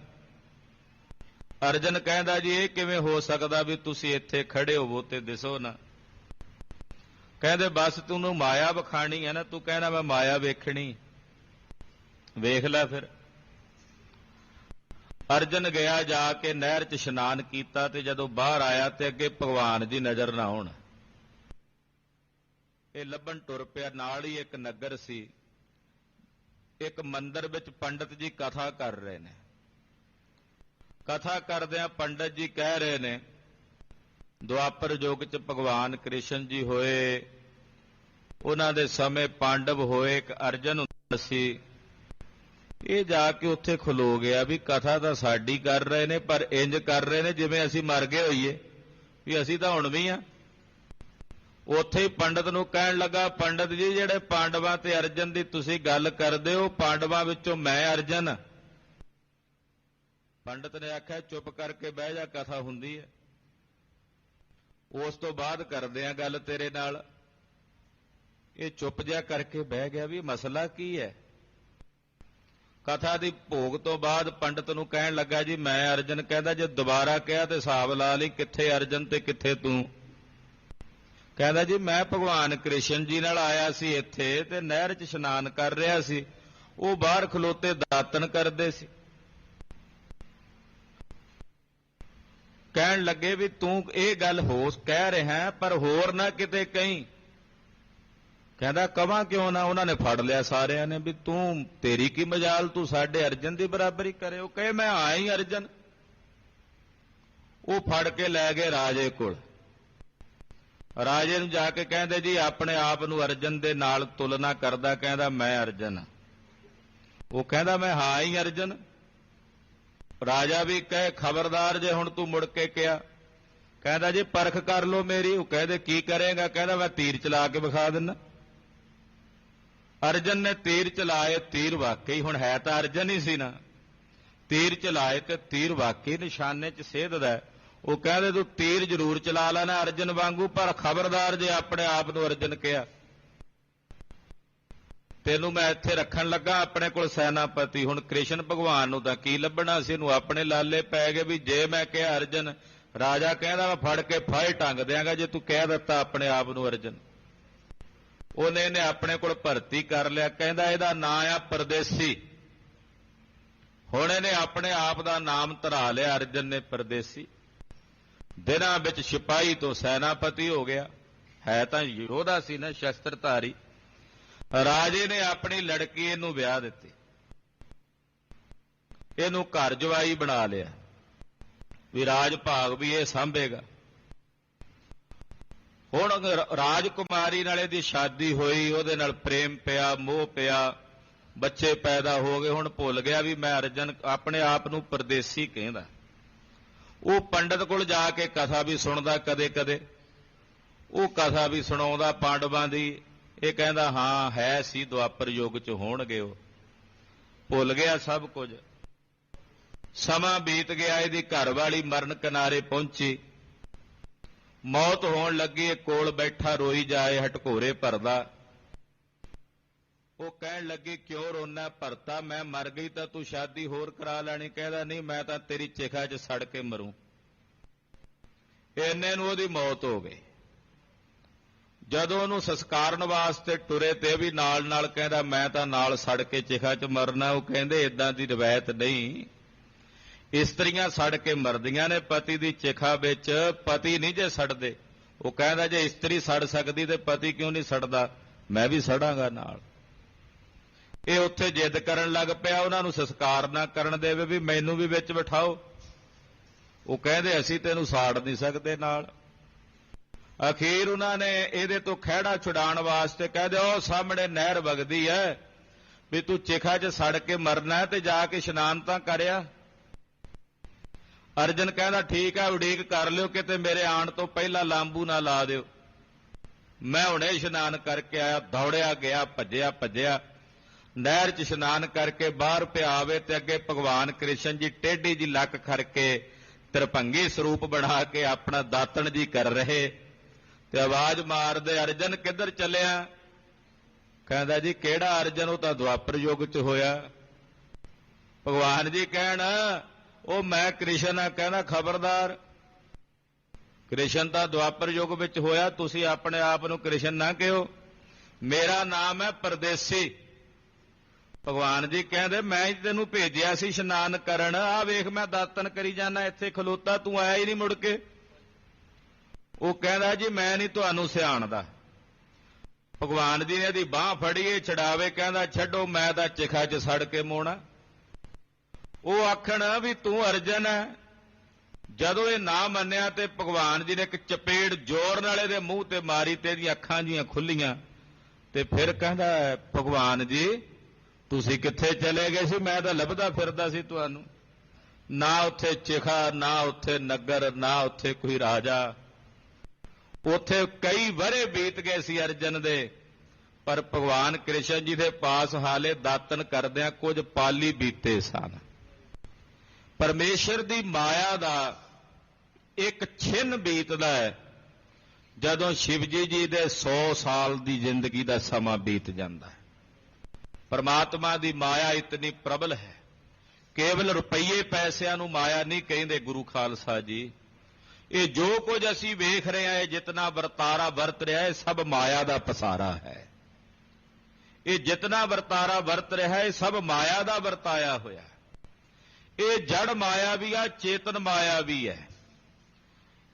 [SPEAKER 1] ਅਰਜਨ ਕਹਿੰਦਾ, ਜੀ ਇਹ ਕਿਵੇਂ ਹੋ ਸਕਦਾ ਵੀ ਤੁਸੀਂ ਇੱਥੇ ਖੜੇ ਹੋਵੋ ਤੇ ਦਿਸੋ ਨਾ। ਕਹਿੰਦੇ, ਬਸ ਤੈਨੂੰ ਮਾਇਆ ਵਿਖਾਣੀ ਹੈ ਨਾ, ਤੂੰ ਕਹਿਣਾ ਮੈਂ ਮਾਇਆ ਵੇਖਣੀ, ਵੇਖ ਲੈ ਫਿਰ। ਅਰਜਨ ਗਿਆ, ਜਾ ਕੇ ਨਹਿਰ 'ਚ ਇਸ਼ਨਾਨ ਕੀਤਾ ਤੇ ਜਦੋਂ ਬਾਹਰ ਆਇਆ ਤੇ ਅੱਗੇ ਭਗਵਾਨ ਦੀ ਨਜ਼ਰ ਨਾ ਆਉਣ। ਇਹ ਲੱਭਣ ਟੁਰ ਪਿਆ। ਨਾਲ ਹੀ ਇੱਕ ਨਗਰ ਸੀ, ਇੱਕ ਮੰਦਿਰ ਵਿੱਚ ਪੰਡਤ ਜੀ ਕਥਾ ਕਰ ਰਹੇ ਨੇ। ਕਥਾ ਕਰਦਿਆਂ ਪੰਡਤ ਜੀ ਕਹਿ ਰਹੇ ਨੇ, ਦੁਆਪਰ ਯੁੱਗ 'ਚ ਭਗਵਾਨ ਕ੍ਰਿਸ਼ਨ ਜੀ ਹੋਏ, ਉਹਨਾਂ ਦੇ ਸਮੇਂ ਪਾਂਡਵ ਹੋਏ, ਇੱਕ ਅਰਜਨ ਹੁੰਦਾ ਸੀ। ਇਹ ਜਾ ਕੇ ਉੱਥੇ ਖਲੋ ਗਿਆ ਵੀ ਕਥਾ ਤਾਂ ਸਾਡੀ ਕਰ ਰਹੇ ਨੇ, ਪਰ ਇੰਜ ਕਰ ਰਹੇ ਨੇ ਜਿਵੇਂ ਅਸੀਂ ਮਰ ਗਏ ਹੋਈਏ, ਵੀ ਅਸੀਂ ਤਾਂ ਹੁਣ ਵੀ ਆ। ਉੱਥੇ ਹੀ ਪੰਡਤ ਨੂੰ ਕਹਿਣ ਲੱਗਾ, ਪੰਡਤ ਜੀ ਜਿਹੜੇ ਪਾਂਡਵਾਂ ਤੇ ਅਰਜਨ ਦੀ ਤੁਸੀਂ ਗੱਲ ਕਰਦੇ ਹੋ, ਪਾਂਡਵਾਂ ਵਿੱਚੋਂ ਮੈਂ ਅਰਜਨ। ਪੰਡਤ ਨੇ ਆਖਿਆ, ਚੁੱਪ ਕਰਕੇ ਬਹਿ ਜਾ, ਕਥਾ ਹੁੰਦੀ ਹੈ, ਉਸ ਤੋਂ ਬਾਅਦ ਕਰਦੇ ਆ ਗੱਲ ਤੇਰੇ ਨਾਲ। ਇਹ ਚੁੱਪ ਜਿਹਾ ਕਰਕੇ ਬਹਿ ਗਿਆ ਵੀ ਮਸਲਾ ਕੀ ਹੈ। ਕਥਾ ਦੀ ਭੋਗ ਤੋਂ ਬਾਅਦ ਪੰਡਤ ਨੂੰ ਕਹਿਣ ਲੱਗਾ, ਜੀ ਮੈਂ ਅਰਜਨ। ਕਹਿੰਦਾ, ਜੇ ਦੁਬਾਰਾ ਕਿਹਾ ਤੇ ਹਿਸਾਬ ਲਾ ਲਈ, ਕਿੱਥੇ ਅਰਜਨ ਤੇ ਕਿੱਥੇ ਤੂੰ। ਕਹਿੰਦਾ, ਜੀ ਮੈਂ ਭਗਵਾਨ ਕ੍ਰਿਸ਼ਨ ਜੀ ਨਾਲ ਆਇਆ ਸੀ ਇੱਥੇ ਤੇ ਨਹਿਰ 'ਚ ਇਸ਼ਨਾਨ ਕਰ ਰਿਹਾ ਸੀ, ਉਹ ਬਾਹਰ ਖਲੋਤੇ ਦਾਤਣ ਕਰਦੇ ਸੀ। ਕਹਿਣ ਲੱਗੇ ਵੀ ਤੂੰ ਇਹ ਗੱਲ ਕਹਿ ਰਿਹਾ, ਪਰ ਹੋਰ ਨਾ ਕਿਤੇ ਕਹੀਂ। ਕਹਿੰਦਾ, ਕਵਾਂ ਕਿਉਂ ਨਾ। ਉਹਨਾਂ ਨੇ ਫੜ ਲਿਆ ਸਾਰਿਆਂ ਨੇ ਵੀ ਤੂੰ, ਤੇਰੀ ਕੀ ਮਜਾਲ, ਤੂੰ ਸਾਡੇ ਅਰਜਨ ਦੀ ਬਰਾਬਰੀ ਕਰੇ। ਉਹ ਕਹੇ, ਮੈਂ ਆਇਆ ਹੀ ਅਰਜਨ। ਉਹ ਫੜ ਕੇ ਲੈ ਗਏ ਰਾਜੇ ਕੋਲ। ਰਾਜੇ ਨੂੰ ਜਾ ਕੇ ਕਹਿੰਦੇ, ਜੀ ਆਪਣੇ ਆਪ ਨੂੰ ਅਰਜਨ ਦੇ ਨਾਲ ਤੁਲਨਾ ਕਰਦਾ, ਕਹਿੰਦਾ ਮੈਂ ਅਰਜਨ। ਉਹ ਕਹਿੰਦਾ, ਮੈਂ ਹਾਂ ਹੀ ਅਰਜਨ। राजा भी कहे खबरदार जे हुण तू मुड़ के किया, कहता जी परख कर लो मेरी। वो कहते की करेगा? कहता मैं तीर चला के विखा दिना। अर्जन ने तीर चलाए, तीर वाकई हुण है तो अर्जन ही सी ना, तीर चलाए तो तीर वाकई निशाने च सेधदा। वो कहते तू तीर जरूर चला लेना अर्जन वांगू, पर खबरदार जे अपने आप नूं अर्जन किया, तेनू मैं इत्थे रखण लगा अपने कोल सैनापति। हुण कृष्ण भगवान नूं तां की लभना सी, नूं अपने लाले पै गए भी जे मैं कहा अर्जन, राजा कहदा मैं फड़ के फाहे टंग दिआंगा जे तू कह दिता अपने आप नूं अर्जन। ਉਹਨੇ ਇਹਨੇ ਆਪਣੇ ਕੋਲ ਭਰਤੀ ਕਰ ਲਿਆ, ਕਹਿੰਦਾ ਇਹਦਾ ਨਾਂ ਆ ਪਰਦੇਸੀ। ਹੁਣ ਇਹਨੇ ਆਪਣੇ ਆਪ ਦਾ ਨਾਮ ਧਰਾ ਲਿਆ ਅਰਜਨ ਨੇ ਪਰਦੇਸੀ। ਦਿਨਾਂ ਵਿੱਚ ਸਿਪਾਹੀ ਤੋਂ ਸੈਨਾਪਤੀ ਹੋ ਗਿਆ, ਹੈ ਤਾਂ ਯੋਧਾ ਸੀ ਨਾ, ਸ਼ਸਤਰਧਾਰੀ। ਰਾਜੇ ਨੇ ਆਪਣੀ ਲੜਕੀ ਇਹਨੂੰ ਵਿਆਹ ਦਿੱਤੀ, ਇਹਨੂੰ ਘਰ ਜਵਾਈ ਬਣਾ ਲਿਆ ਵੀ ਰਾਜ ਭਾਗ ਵੀ ਇਹ ਸਾਂਭੇਗਾ। ਹੁਣ ਰਾਜਕੁਮਾਰੀ ਨਾਲ ਇਹਦੀ ਸ਼ਾਦੀ ਹੋਈ, ਉਹਦੇ ਨਾਲ ਪ੍ਰੇਮ ਪਿਆ, ਮੋਹ ਪਿਆ, ਬੱਚੇ ਪੈਦਾ ਹੋ ਗਏ। ਹੁਣ ਭੁੱਲ ਗਿਆ ਵੀ ਮੈਂ ਅਰਜਨ ਆਪਣੇ ਆਪ ਨੂੰ ਪਰਦੇਸੀ ਕਹਿੰਦਾ। ਉਹ ਪੰਡਤ ਕੋਲ ਜਾ ਕੇ ਕਥਾ ਵੀ ਸੁਣਦਾ ਕਦੇ ਕਦੇ, ਉਹ ਕਥਾ ਵੀ ਸੁਣਾਉਂਦਾ ਪਾਂਡਵਾਂ ਦੀ। ਇਹ ਕਹਿੰਦਾ ਹਾਂ ਹੈ ਸੀ ਦੁਆਪਰ ਯੁੱਗ ਚ ਹੋਣਗੇ। ਉਹ ਭੁੱਲ ਗਿਆ ਸਭ ਕੁਝ। ਸਮਾਂ ਬੀਤ ਗਿਆ, ਇਹਦੀ ਘਰਵਾਲੀ ਮਰਨ ਕਿਨਾਰੇ ਪਹੁੰਚੀ, ਮੌਤ ਹੋਣ ਲੱਗੀ। ਕੋਲ ਬੈਠਾ ਰੋਈ ਜਾਏ, ਹਟਕੋਰੇ ਭਰਦਾ। ਉਹ ਕਹਿਣ ਲੱਗੀ ਕਿਉਂ ਰੋਣਾ ਭਰਤਾ, ਮੈਂ ਮਰ ਗਈ ਤਾਂ ਤੂੰ ਸ਼ਾਦੀ ਹੋਰ ਕਰਾ ਲੈਣੀ। ਕਹਿੰਦਾ ਨਹੀਂ ਮੈਂ ਤਾਂ ਤੇਰੀ ਚਿਖਾ 'ਚ ਸੜ ਕੇ ਮਰੂੰ। ਇੰਨੇ ਨੂੰ ਉਹਦੀ ਮੌਤ ਹੋ ਗਈ। ਜਦੋਂ ਉਹਨੂੰ ਸੰਸਕਾਰਨ ਵਾਸਤੇ ਟੁਰੇ ਤੇ ਵੀ ਨਾਲ ਨਾਲ ਕਹਿੰਦਾ ਮੈਂ ਤਾਂ ਨਾਲ ਸੜ ਕੇ ਚਿਖਾ 'ਚ ਮਰਨਾ। ਉਹ ਕਹਿੰਦੇ ਇਦਾਂ ਦੀ ਰਵਾਇਤ ਨਹੀਂ, ਇਸਤਰੀਆਂ ਸੜ ਕੇ ਮਰਦੀਆਂ ਨੇ ਪਤੀ ਦੀ ਚਿਖਾ ਵਿੱਚ, ਪਤੀ ਨਹੀਂ ਜੇ ਸੜਦੇ। ਉਹ ਕਹਿੰਦਾ ਜੇ ਇਸਤਰੀ ਸੜ ਸਕਦੀ ਤੇ ਪਤੀ ਕਿਉਂ ਨਹੀਂ ਸੜਦਾ, ਮੈਂ ਵੀ ਸੜਾਂਗਾ ਨਾਲ। ਇਹ ਉੱਥੇ ਜਿੱਦ ਕਰਨ ਲੱਗ ਪਿਆ, ਉਹਨਾਂ ਨੂੰ ਸੰਸਕਾਰ ਨਾ ਕਰਨ ਦੇਵੇ ਵੀ ਮੈਨੂੰ ਵੀ ਵਿੱਚ ਬਿਠਾਓ। ਉਹ ਕਹਿੰਦੇ ਅਸੀਂ ਤੈਨੂੰ ਸਾੜ ਨਹੀਂ ਸਕਦੇ ਨਾਲ। ਅਖੀਰ ਉਹਨਾਂ ਨੇ ਇਹਦੇ ਤੋਂ ਖਹਿੜਾ ਛੁਡਾਉਣ ਵਾਸਤੇ ਕਹਿੰਦੇ ਉਹ ਸਾਹਮਣੇ ਨਹਿਰ ਵਗਦੀ ਹੈ, ਵੀ ਤੂੰ ਚਿਖਾ 'ਚ ਸੜ ਕੇ ਮਰਨਾ ਤੇ ਜਾ ਕੇ ਇਸ਼ਨਾਨ ਤਾਂ ਕਰਿਆ। ਅਰਜਨ ਕਹਿੰਦਾ ਠੀਕ ਹੈ ਉਡੀਕ ਕਰ ਲਿਓ, ਕਿਤੇ ਮੇਰੇ ਆਉਣ ਤੋਂ ਪਹਿਲਾਂ ਲਾਂਬੂ ਨਾ ਲਾ ਦਿਓ। ਮੈਂ ਹੁਣੇ ਇਸ਼ਨਾਨ ਕਰਕੇ ਆਇਆ। ਦੌੜਿਆ ਗਿਆ, ਭੱਜਿਆ ਨਹਿਰ 'ਚ ਇਸ਼ਨਾਨ ਕਰਕੇ ਬਾਹਰ ਪਿਆਵੇ ਤੇ ਅੱਗੇ ਭਗਵਾਨ ਕ੍ਰਿਸ਼ਨ ਜੀ ਟੇਢੀ ਜੀ ਲੱਕ ਕਰਕੇ ਤਿਰਭੰਗੀ ਸਰੂਪ ਬਣਾ ਕੇ ਆਪਣਾ ਦਾਤਣ ਜੀ ਕਰ ਰਹੇ ਤੇ ਆਵਾਜ਼ ਮਾਰਦੇ ਅਰਜਨ ਕਿੱਧਰ ਚੱਲਿਆ? ਕਹਿੰਦਾ ਜੀ ਕਿਹੜਾ ਅਰਜਨ, ਉਹ ਤਾਂ ਦੁਆਪਰ ਯੁੱਗ 'ਚ ਹੋਇਆ। ਭਗਵਾਨ ਜੀ ਕਹਿਣ ਉਹ ਮੈਂ ਕ੍ਰਿਸ਼ਨ ਆ। ਕਹਿੰਦਾ ਖਬਰਦਾਰ, ਕ੍ਰਿਸ਼ਨ ਤਾਂ ਦੁਆਪਰ ਯੁੱਗ ਵਿੱਚ ਹੋਇਆ, ਤੁਸੀਂ ਆਪਣੇ ਆਪ ਨੂੰ ਕ੍ਰਿਸ਼ਨ ਨਾ ਕਿਹੋ, ਮੇਰਾ ਨਾਮ ਹੈ ਪਰਦੇਸੀ। ਭਗਵਾਨ ਜੀ ਕਹਿੰਦੇ ਮੈਂ ਤੈਨੂੰ ਭੇਜਿਆ ਸੀ ਇਸ਼ਨਾਨ ਕਰਨ, ਆਹ ਵੇਖ ਮੈਂ ਦਾਤਨ ਕਰੀ ਜਾਣਾ ਇੱਥੇ ਖਲੋਤਾ, ਤੂੰ ਆਇਆ ਹੀ ਨਹੀਂ ਮੁੜ ਕੇ। ਉਹ ਕਹਿੰਦਾ ਜੀ ਮੈਂ ਨਹੀਂ ਤੁਹਾਨੂੰ ਸਿਆਣਦਾ। ਭਗਵਾਨ ਜੀ ਨੇ ਇਹਦੀ ਬਾਂਹ ਫੜੀਏ ਛਡਾਵੇ, ਕਹਿੰਦਾ ਛੱਡੋ ਮੈਂ ਤਾਂ ਚਿਖਾ 'ਚ ਸੜ ਕੇ ਮੋਣਾ। ਉਹ ਆਖਣ ਵੀ ਤੂੰ ਅਰਜਨ ਹੈ। ਜਦੋਂ ਇਹ ਨਾ ਮੰਨਿਆ ਤੇ ਭਗਵਾਨ ਜੀ ਨੇ ਇੱਕ ਚਪੇੜ ਜ਼ੋਰ ਨਾਲ ਇਹਦੇ ਮੂੰਹ ਤੇ ਮਾਰੀ ਤੇ ਇਹਦੀਆਂ ਅੱਖਾਂ ਜੀਆਂ ਖੁੱਲੀਆਂ ਤੇ ਫਿਰ ਕਹਿੰਦਾ ਭਗਵਾਨ ਜੀ ਤੁਸੀਂ ਕਿੱਥੇ ਚਲੇ ਗਏ ਸੀ, ਮੈਂ ਤਾਂ ਲੱਭਦਾ ਫਿਰਦਾ ਸੀ ਤੁਹਾਨੂੰ। ਨਾ ਉੱਥੇ ਚਿਖਾ, ਨਾ ਉੱਥੇ ਨਗਰ, ਨਾ ਉੱਥੇ ਕੋਈ ਰਾਜਾ। ਉੱਥੇ ਕਈ ਵਰ੍ਹੇ ਬੀਤ ਗਏ ਸੀ ਅਰਜਨ ਦੇ, ਪਰ ਭਗਵਾਨ ਕ੍ਰਿਸ਼ਨ ਜੀ ਦੇ ਪਾਸ ਹਾਲੇ ਦਾਤਨ ਕਰਦਿਆਂ ਕੁਝ ਪਾਲੀ ਬੀਤੇ ਸਨ। ਪਰਮੇਸ਼ਰ ਦੀ ਮਾਇਆ ਦਾ ਇੱਕ ਛਿਨ ਬੀਤਦਾ ਹੈ ਜਦੋਂ ਸ਼ਿਵਜੀ ਜੀ ਦੇ 100 ਸਾਲ ਦੀ ਜ਼ਿੰਦਗੀ ਦਾ ਸਮਾਂ ਬੀਤ ਜਾਂਦਾ ਹੈ। ਪਰਮਾਤਮਾ ਦੀ ਮਾਇਆ ਇਤਨੀ ਪ੍ਰਬਲ ਹੈ, ਕੇਵਲ ਰੁਪਈਏ ਪੈਸਿਆਂ ਨੂੰ ਮਾਇਆ ਨਹੀਂ ਕਹਿੰਦੇ ਗੁਰੂ ਖਾਲਸਾ ਜੀ। ਇਹ ਜੋ ਕੁਝ ਅਸੀਂ ਵੇਖ ਰਹੇ ਹਾਂ, ਇਹ ਜਿਤਨਾ ਵਰਤਾਰਾ ਵਰਤ ਰਿਹਾ ਹੈ, ਸਭ ਮਾਇਆ ਦਾ ਪਸਾਰਾ ਹੈ। ਇਹ ਜਿਤਨਾ ਵਰਤਾਰਾ ਵਰਤ ਰਿਹਾ ਹੈ, ਇਹ ਸਭ ਮਾਇਆ ਦਾ ਵਰਤਾਇਆ ਹੋਇਆ। ਇਹ ਜੜ ਮਾਇਆ ਵੀ ਆ, ਚੇਤਨ ਮਾਇਆ ਵੀ ਹੈ।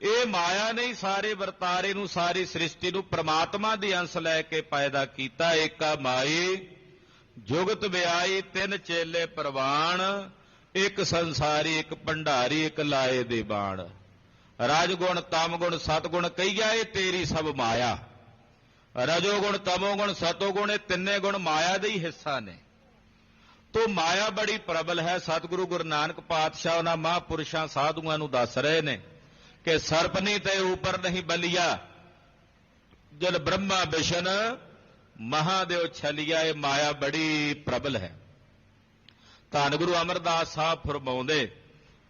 [SPEAKER 1] ਇਹ ਮਾਇਆ ਨੇ ਸਾਰੇ ਵਰਤਾਰੇ ਨੂੰ, ਸਾਰੀ ਸ੍ਰਿਸ਼ਟੀ ਨੂੰ ਪ੍ਰਮਾਤਮਾ ਦੀ ਅੰਸ਼ ਲੈ ਕੇ ਪੈਦਾ ਕੀਤਾ। ਏਕਾ ਮਾਈ ਜੁਗਤ ਵਿਆਈ, ਤਿੰਨ ਚੇਲੇ ਪ੍ਰਵਾਨ, ਇੱਕ ਸੰਸਾਰੀ, ਇੱਕ ਭੰਡਾਰੀ, ਇੱਕ ਲਾਏ ਦੇ ਬਾਣ। ਰਾਜਗੁਣ ਤਮਗੁਣ ਸਤਗੁਣ ਕਹੀਆ ਇਹ ਤੇਰੀ ਸਭ ਮਾਇਆ। ਰਜੋਗੁਣ ਤਮੋਗੁਣ ਸਤੋਗੁਣ ਇਹ ਤਿੰਨੇ ਗੁਣ ਮਾਇਆ ਦੇ ਹੀ ਹਿੱਸਾ ਨੇ। ਤੋ ਮਾਇਆ ਬੜੀ ਪ੍ਰਬਲ ਹੈ। ਸਤਿਗੁਰੂ ਗੁਰੂ ਨਾਨਕ ਪਾਤਸ਼ਾਹ ਉਹਨਾਂ ਮਹਾਂਪੁਰਸ਼ਾਂ ਸਾਧੂਆਂ ਨੂੰ ਦੱਸ ਰਹੇ ਨੇ ਕਿ ਸਰਪਨੀ ਤੇ ਉਪਰ ਨਹੀਂ ਬਲੀਆ, ਜਦ ਬ੍ਰਹਮਾ ਵਿਸ਼ਨ ਮਹਾਦੇਵ ਛਲਿਆ। ਇਹ ਮਾਇਆ ਬੜੀ ਪ੍ਰਬਲ ਹੈ। ਧੰਨ ਗੁਰੂ ਅਮਰਦਾਸ ਸਾਹਿਬ ਫਰਮਾਉਂਦੇ,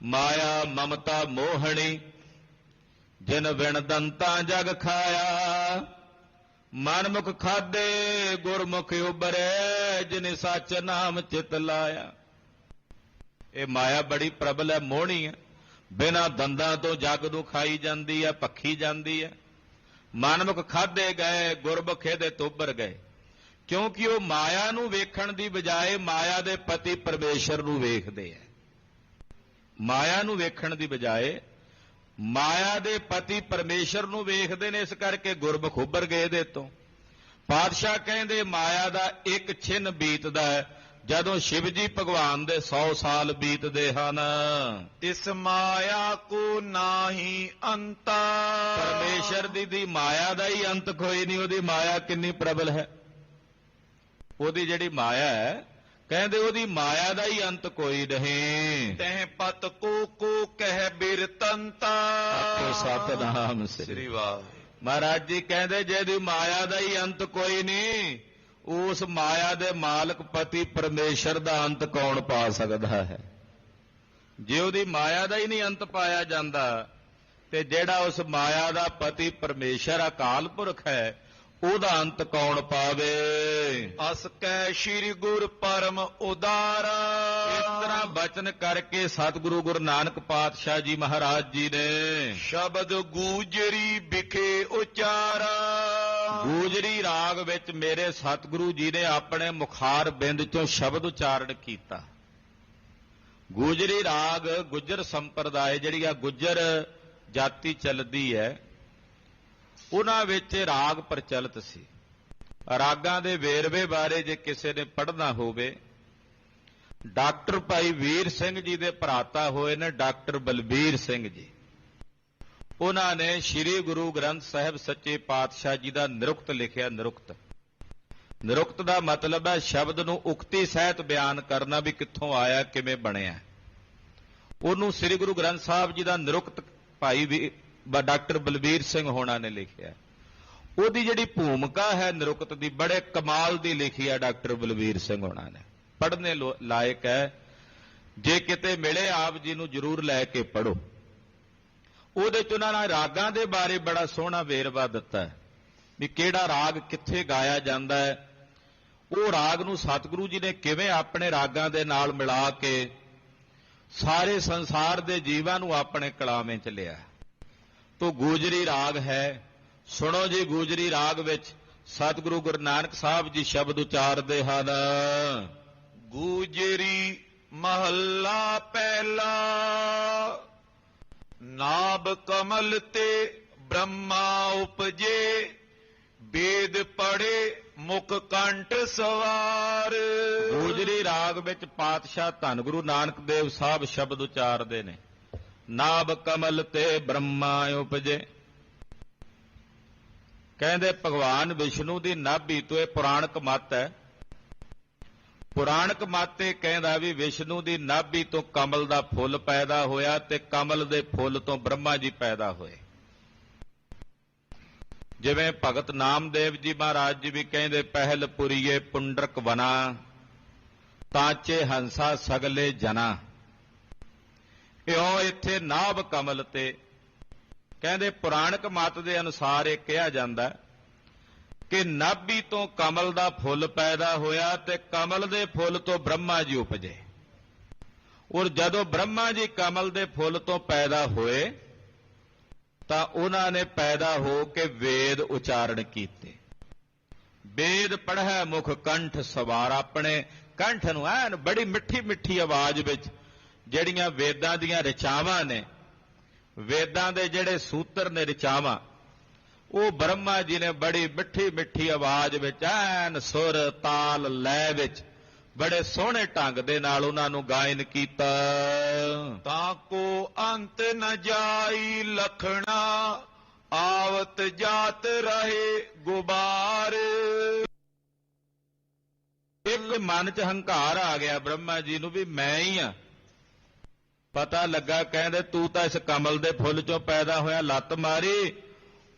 [SPEAKER 1] ਮਾਇਆ ਮਮਤਾ ਮੋਹਣੀ ਜਿਨ ਵਿਣ ਦੰਤਾ ਜਗ ਖਾਇਆ, ਮਨਮੁਖ ਖਾਦੇ ਗੁਰਮੁਖ ਉਬਰੇ ਜਿਨ ਸੱਚ ਨਾਮ ਚਿਤ ਲਾਇਆ। ਇਹ ਮਾਇਆ ਬੜੀ ਪ੍ਰਬਲ ਹੈ, ਮੋਹਣੀ ਹੈ, ਬਿਨਾਂ ਦੰਦਾਂ ਤੋਂ ਜਗ ਨੂੰ ਖਾਈ ਜਾਂਦੀ ਹੈ, ਭੱਖੀ ਜਾਂਦੀ ਹੈ। ਮਨਮੁਖ ਖਾਦੇ ਗਏ, ਗੁਰਮੁਖ ਇਹਦੇ ਤੋਂ ਉੱਭਰ ਗਏ, ਕਿਉਂਕਿ ਉਹ ਮਾਇਆ ਨੂੰ ਵੇਖਣ ਦੀ ਬਜਾਏ ਮਾਇਆ ਦੇ ਪਤੀ ਪਰਮੇਸ਼ਰ ਨੂੰ ਵੇਖਦੇ ਹੈ। ਮਾਇਆ ਨੂੰ ਵੇਖਣ ਦੀ ਬਜਾਏ ਮਾਇਆ ਦੇ ਪਤੀ ਪਰਮੇਸ਼ਰ ਨੂੰ ਵੇਖਦੇ ਨੇ, ਇਸ ਕਰਕੇ ਗੁਰਮੁਖ ਉੱਭਰ ਗਏ ਇਹਦੇ ਤੋਂ। ਪਾਤਸ਼ਾਹ ਕਹਿੰਦੇ ਮਾਇਆ ਦਾ ਇੱਕ ਛਿਨ ਬੀਤਦਾ ਹੈ ਜਦੋਂ ਸ਼ਿਵ ਜੀ ਭਗਵਾਨ ਦੇ 100 ਸਾਲ ਬੀਤਦੇ ਹਨ।
[SPEAKER 2] ਇਸ ਮਾਇਆ ਕੋ ਨਾਹੀ ਅੰਤਾ,
[SPEAKER 1] ਪਰਮੇਸ਼ਰ ਦੀ ਮਾਇਆ ਦਾ ਹੀ ਅੰਤ ਕੋਈ ਨਹੀਂ। ਉਹਦੀ ਮਾਇਆ ਕਿੰਨੀ ਪ੍ਰਬਲ ਹੈ। ਉਹਦੀ ਜਿਹੜੀ ਮਾਇਆ ਹੈ, ਕਹਿੰਦੇ ਉਹਦੀ ਮਾਇਆ ਦਾ ਹੀ ਅੰਤ ਕੋਈ ਨਹੀਂ।
[SPEAKER 2] ਤਹਿ ਪਤ ਕੋ ਕਹਿ ਬਿਰਤੰਤਾ,
[SPEAKER 1] ਸਤਿਨਾਮ
[SPEAKER 2] ਸ੍ਰੀ ਵਾਹਿਗੁਰੂ।
[SPEAKER 1] ਮਹਾਰਾਜ ਜੀ ਕਹਿੰਦੇ ਜਿਹਦੀ ਮਾਇਆ ਦਾ ਹੀ ਅੰਤ ਕੋਈ ਨਹੀਂ, ਉਸ ਮਾਇਆ ਦੇ ਮਾਲਕ ਪਤੀ ਪਰਮੇਸ਼ਰ ਦਾ ਅੰਤ ਕੌਣ ਪਾ ਸਕਦਾ ਹੈ। ਜੇ ਉਹਦੀ ਮਾਇਆ ਦਾ ਹੀ ਨਹੀਂ ਅੰਤ ਪਾਇਆ ਜਾਂਦਾ, ਤੇ ਜਿਹੜਾ ਉਸ ਮਾਇਆ ਦਾ ਪਤੀ ਪਰਮੇਸ਼ਰ ਅਕਾਲ ਪੁਰਖ ਹੈ, ਉਹਦਾ ਅੰਤ ਕੌਣ ਪਾਵੇ।
[SPEAKER 2] ਅਸ ਕੈ ਸ੍ਰੀ ਗੁਰ ਪਰਮ ਉਦਾਰਾ,
[SPEAKER 1] ਇਸ ਤਰ੍ਹਾਂ ਬਚਨ ਕਰਕੇ ਸਤਿਗੁਰੂ ਗੁਰੂ ਨਾਨਕ ਪਾਤਸ਼ਾਹ ਜੀ ਮਹਾਰਾਜ ਜੀ ਨੇ
[SPEAKER 2] ਸ਼ਬਦ ਗੂਜਰੀ ਵਿਖੇ ਉਚਾਰਾ।
[SPEAKER 1] ਗੂਜਰੀ ਰਾਗ ਵਿੱਚ ਮੇਰੇ ਸਤਿਗੁਰੂ ਜੀ ਨੇ ਆਪਣੇ ਮੁਖਾਰ ਬਿੰਦ ਚੋਂ ਸ਼ਬਦ ਉਚਾਰਨ ਕੀਤਾ। ਗੂਜਰੀ ਰਾਗ ਗੁੱਜਰ ਸੰਪਰਦਾਇ ਜਿਹੜੀ ਆ ਗੁੱਜਰ ਜਾਤੀ ਚੱਲਦੀ ਹੈ, ਉਹਨਾਂ ਵਿੱਚ ਰਾਗ ਪ੍ਰਚਲਿਤ ਸੀ। ਰਾਗਾਂ ਦੇ ਵੇਰਵੇ ਬਾਰੇ ਜੇ ਕਿਸੇ ਨੇ ਪੜ੍ਹਨਾ ਹੋਵੇ, ਡਾਕਟਰ ਭਾਈ ਵੀਰ ਸਿੰਘ ਜੀ ਦੇ ਭਰਾਤਾ ਹੋਏ ਨੇ ਡਾਕਟਰ ਬਲਬੀਰ ਸਿੰਘ ਜੀ, ਉਹਨਾਂ ਨੇ ਸ੍ਰੀ ਗੁਰੂ ਗ੍ਰੰਥ ਸਾਹਿਬ ਸੱਚੇ ਪਾਤਸ਼ਾਹ ਜੀ ਦਾ ਨਿਰੁਕਤ ਲਿਖਿਆ। ਨਿਰੁਕਤ ਦਾ ਮਤਲਬ ਹੈ ਸ਼ਬਦ ਨੂੰ ਉਕਤੀ ਸਹਿਤ ਬਿਆਨ ਕਰਨਾ, ਵੀ ਕਿੱਥੋਂ ਆਇਆ, ਕਿਵੇਂ ਬਣਿਆ। ਉਹਨੂੰ ਸ੍ਰੀ ਗੁਰੂ ਗ੍ਰੰਥ ਸਾਹਿਬ ਜੀ ਦਾ ਨਿਰੁਕਤ ਭਾਈ ਡਾਕਟਰ ਬਲਬੀਰ ਸਿੰਘ ਹੋਣਾ ਨੇ ਲਿਖਿਆ। ਉਹਦੀ ਜਿਹੜੀ ਭੂਮਿਕਾ ਹੈ ਨਿਰੁਕਤ ਦੀ, ਬੜੇ ਕਮਾਲ ਦੀ ਲਿਖੀ ਹੈ ਡਾਕਟਰ ਬਲਬੀਰ ਸਿੰਘ ਹੋਣਾ ਨੇ, ਪੜ੍ਹਨੇ ਲਾਇਕ ਹੈ। ਜੇ ਕਿਤੇ ਮਿਲੇ ਆਪ ਜੀ ਨੂੰ ਜ਼ਰੂਰ ਲੈ ਕੇ ਪੜ੍ਹੋ। ਉਹਦੇ ਚ ਉਹਨਾਂ ਨੇ ਰਾਗਾਂ ਦੇ ਬਾਰੇ ਬੜਾ ਸੋਹਣਾ ਵੇਰਵਾ ਦਿੱਤਾ ਹੈ, ਵੀ ਕਿਹੜਾ ਰਾਗ ਕਿੱਥੇ ਗਾਇਆ ਜਾਂਦਾ ਹੈ, ਉਹ ਰਾਗ ਨੂੰ ਸਤਿਗੁਰੂ ਜੀ ਨੇ ਕਿਵੇਂ ਆਪਣੇ ਰਾਗਾਂ ਦੇ ਨਾਲ ਮਿਲਾ ਕੇ ਸਾਰੇ ਸੰਸਾਰ ਦੇ ਜੀਵਾਂ ਨੂੰ ਆਪਣੇ ਕਲਾਵੇਂ ਚ ਲਿਆ। ਤੋ ਗੂਜਰੀ ਰਾਗ ਹੈ, ਸੁਣੋ ਜੀ। ਗੂਜਰੀ ਰਾਗ ਵਿੱਚ ਸਤਿਗੁਰੂ ਗੁਰੂ ਨਾਨਕ ਸਾਹਿਬ ਜੀ ਸ਼ਬਦ ਉਚਾਰਦੇ ਹਨ।
[SPEAKER 2] ਗੂਜਰੀ ਮਹੱਲਾ ਪਹਿਲਾ, ਨਾਭ ਕਮਲ ਤੇ ਬ੍ਰਹਮਾ ਉਪਜੇ, ਵੇਦ ਪੜ੍ਹੇ ਮੁਖ ਕੰਠ ਸਵਾਰ।
[SPEAKER 1] ਗੂਜਰੀ ਰਾਗ ਵਿੱਚ ਪਾਤਸ਼ਾਹ ਧੰਨ ਗੁਰੂ ਨਾਨਕ ਦੇਵ ਸਾਹਿਬ ਸ਼ਬਦ ਉਚਾਰਦੇ ਨੇ, ਨਾਭ ਕਮਲ ਤੇ ਬ੍ਰਹਮਾ ਉਪਜੇ। ਕਹਿੰਦੇ ਭਗਵਾਨ ਵਿਸ਼ਨੂੰ ਦੀ ਨਾਭੀ ਤੋਂ, ਇਹ ਪੁਰਾਣਕ ਮੱਤ ਹੈ। ਪੁਰਾਣਕ ਮੱਤ ਇਹ ਕਹਿੰਦਾ ਵੀ ਵਿਸ਼ਨੂੰ ਦੀ ਨਾਭੀ ਤੋਂ ਕਮਲ ਦਾ ਫੁੱਲ ਪੈਦਾ ਹੋਇਆ, ਤੇ ਕਮਲ ਦੇ ਫੁੱਲ ਤੋਂ ਬ੍ਰਹਮਾ ਜੀ ਪੈਦਾ ਹੋਏ। ਜਿਵੇਂ ਭਗਤ ਨਾਮਦੇਵ ਜੀ ਮਹਾਰਾਜ ਜੀ ਵੀ ਕਹਿੰਦੇ, ਪਹਿਲ ਪੁਰੀਏ ਪੁੰਡਰਕ ਵਨਾ, ਤਾਂਚੇ ਹੰਸਾ ਸਗਲੇ ਜਨਾ। ਇਉਂ ਇੱਥੇ ਨਾਭ ਕਮਲ ਤੇ ਕਹਿੰਦੇ ਪੁਰਾਣਕ ਮਤ ਦੇ ਅਨੁਸਾਰ ਇਹ ਕਿਹਾ ਜਾਂਦਾ ਕਿ ਨਾਭੀ ਤੋਂ ਕਮਲ ਦਾ ਫੁੱਲ ਪੈਦਾ ਹੋਇਆ, ਤੇ ਕਮਲ ਦੇ ਫੁੱਲ ਤੋਂ ਬ੍ਰਹਮਾ ਜੀ ਉਪਜੇ। ਔਰ ਜਦੋਂ ਬ੍ਰਹਮਾ ਜੀ ਕਮਲ ਦੇ ਫੁੱਲ ਤੋਂ ਪੈਦਾ ਹੋਏ, ਤਾਂ ਉਹਨਾਂ ਨੇ ਪੈਦਾ ਹੋ ਕੇ ਵੇਦ ਉਚਾਰਨ ਕੀਤੇ। ਵੇਦ ਪੜ੍ਹੈ ਮੁਖ ਕੰਠ ਸਵਾਰ, ਆਪਣੇ ਕੰਠ ਨੂੰ ਐਨ ਬੜੀ ਮਿੱਠੀ ਮਿੱਠੀ ਆਵਾਜ਼ ਵਿੱਚ ਜਿਹੜੀਆਂ ਵੇਦਾਂ ਦੀਆਂ ਰਚਾਵਾਂ ਨੇ, ਵੇਦਾਂ ਦੇ ਜਿਹੜੇ ਸੂਤਰ ਨੇ, ਰਚਾਵਾਂ, ਉਹ ਬ੍ਰਹਮਾ ਜੀ ਨੇ ਬੜੀ ਮਿੱਠੀ ਮਿੱਠੀ ਆਵਾਜ਼ ਵਿੱਚ ਐਨ ਸੁਰ ਤਾਲ ਲੈ ਵਿੱਚ ਬੜੇ ਸੋਹਣੇ ਢੰਗ ਦੇ ਨਾਲ ਉਹਨਾਂ ਨੂੰ ਗਾਇਨ ਕੀਤਾ।
[SPEAKER 2] ਤਾਂ ਕੋ ਅੰਤ ਨ ਜਾਈ ਲਖਣਾ, ਆਵਤ ਜਾਤ ਰਹੇ ਗੁਬਾਰ। ਇੱਕ
[SPEAKER 1] ਜੇ ਮਨ 'ਚ ਹੰਕਾਰ ਆ ਗਿਆ ਬ੍ਰਹਮਾ ਜੀ ਨੂੰ ਵੀ ਮੈਂ ਹੀ ਆ, ਪਤਾ ਲੱਗਾ ਕਹਿੰਦੇ ਤੂੰ ਤਾਂ ਇਸ ਕਮਲ ਦੇ ਫੁੱਲ 'ਚੋਂ ਪੈਦਾ ਹੋਇਆ, ਲੱਤ ਮਾਰੀ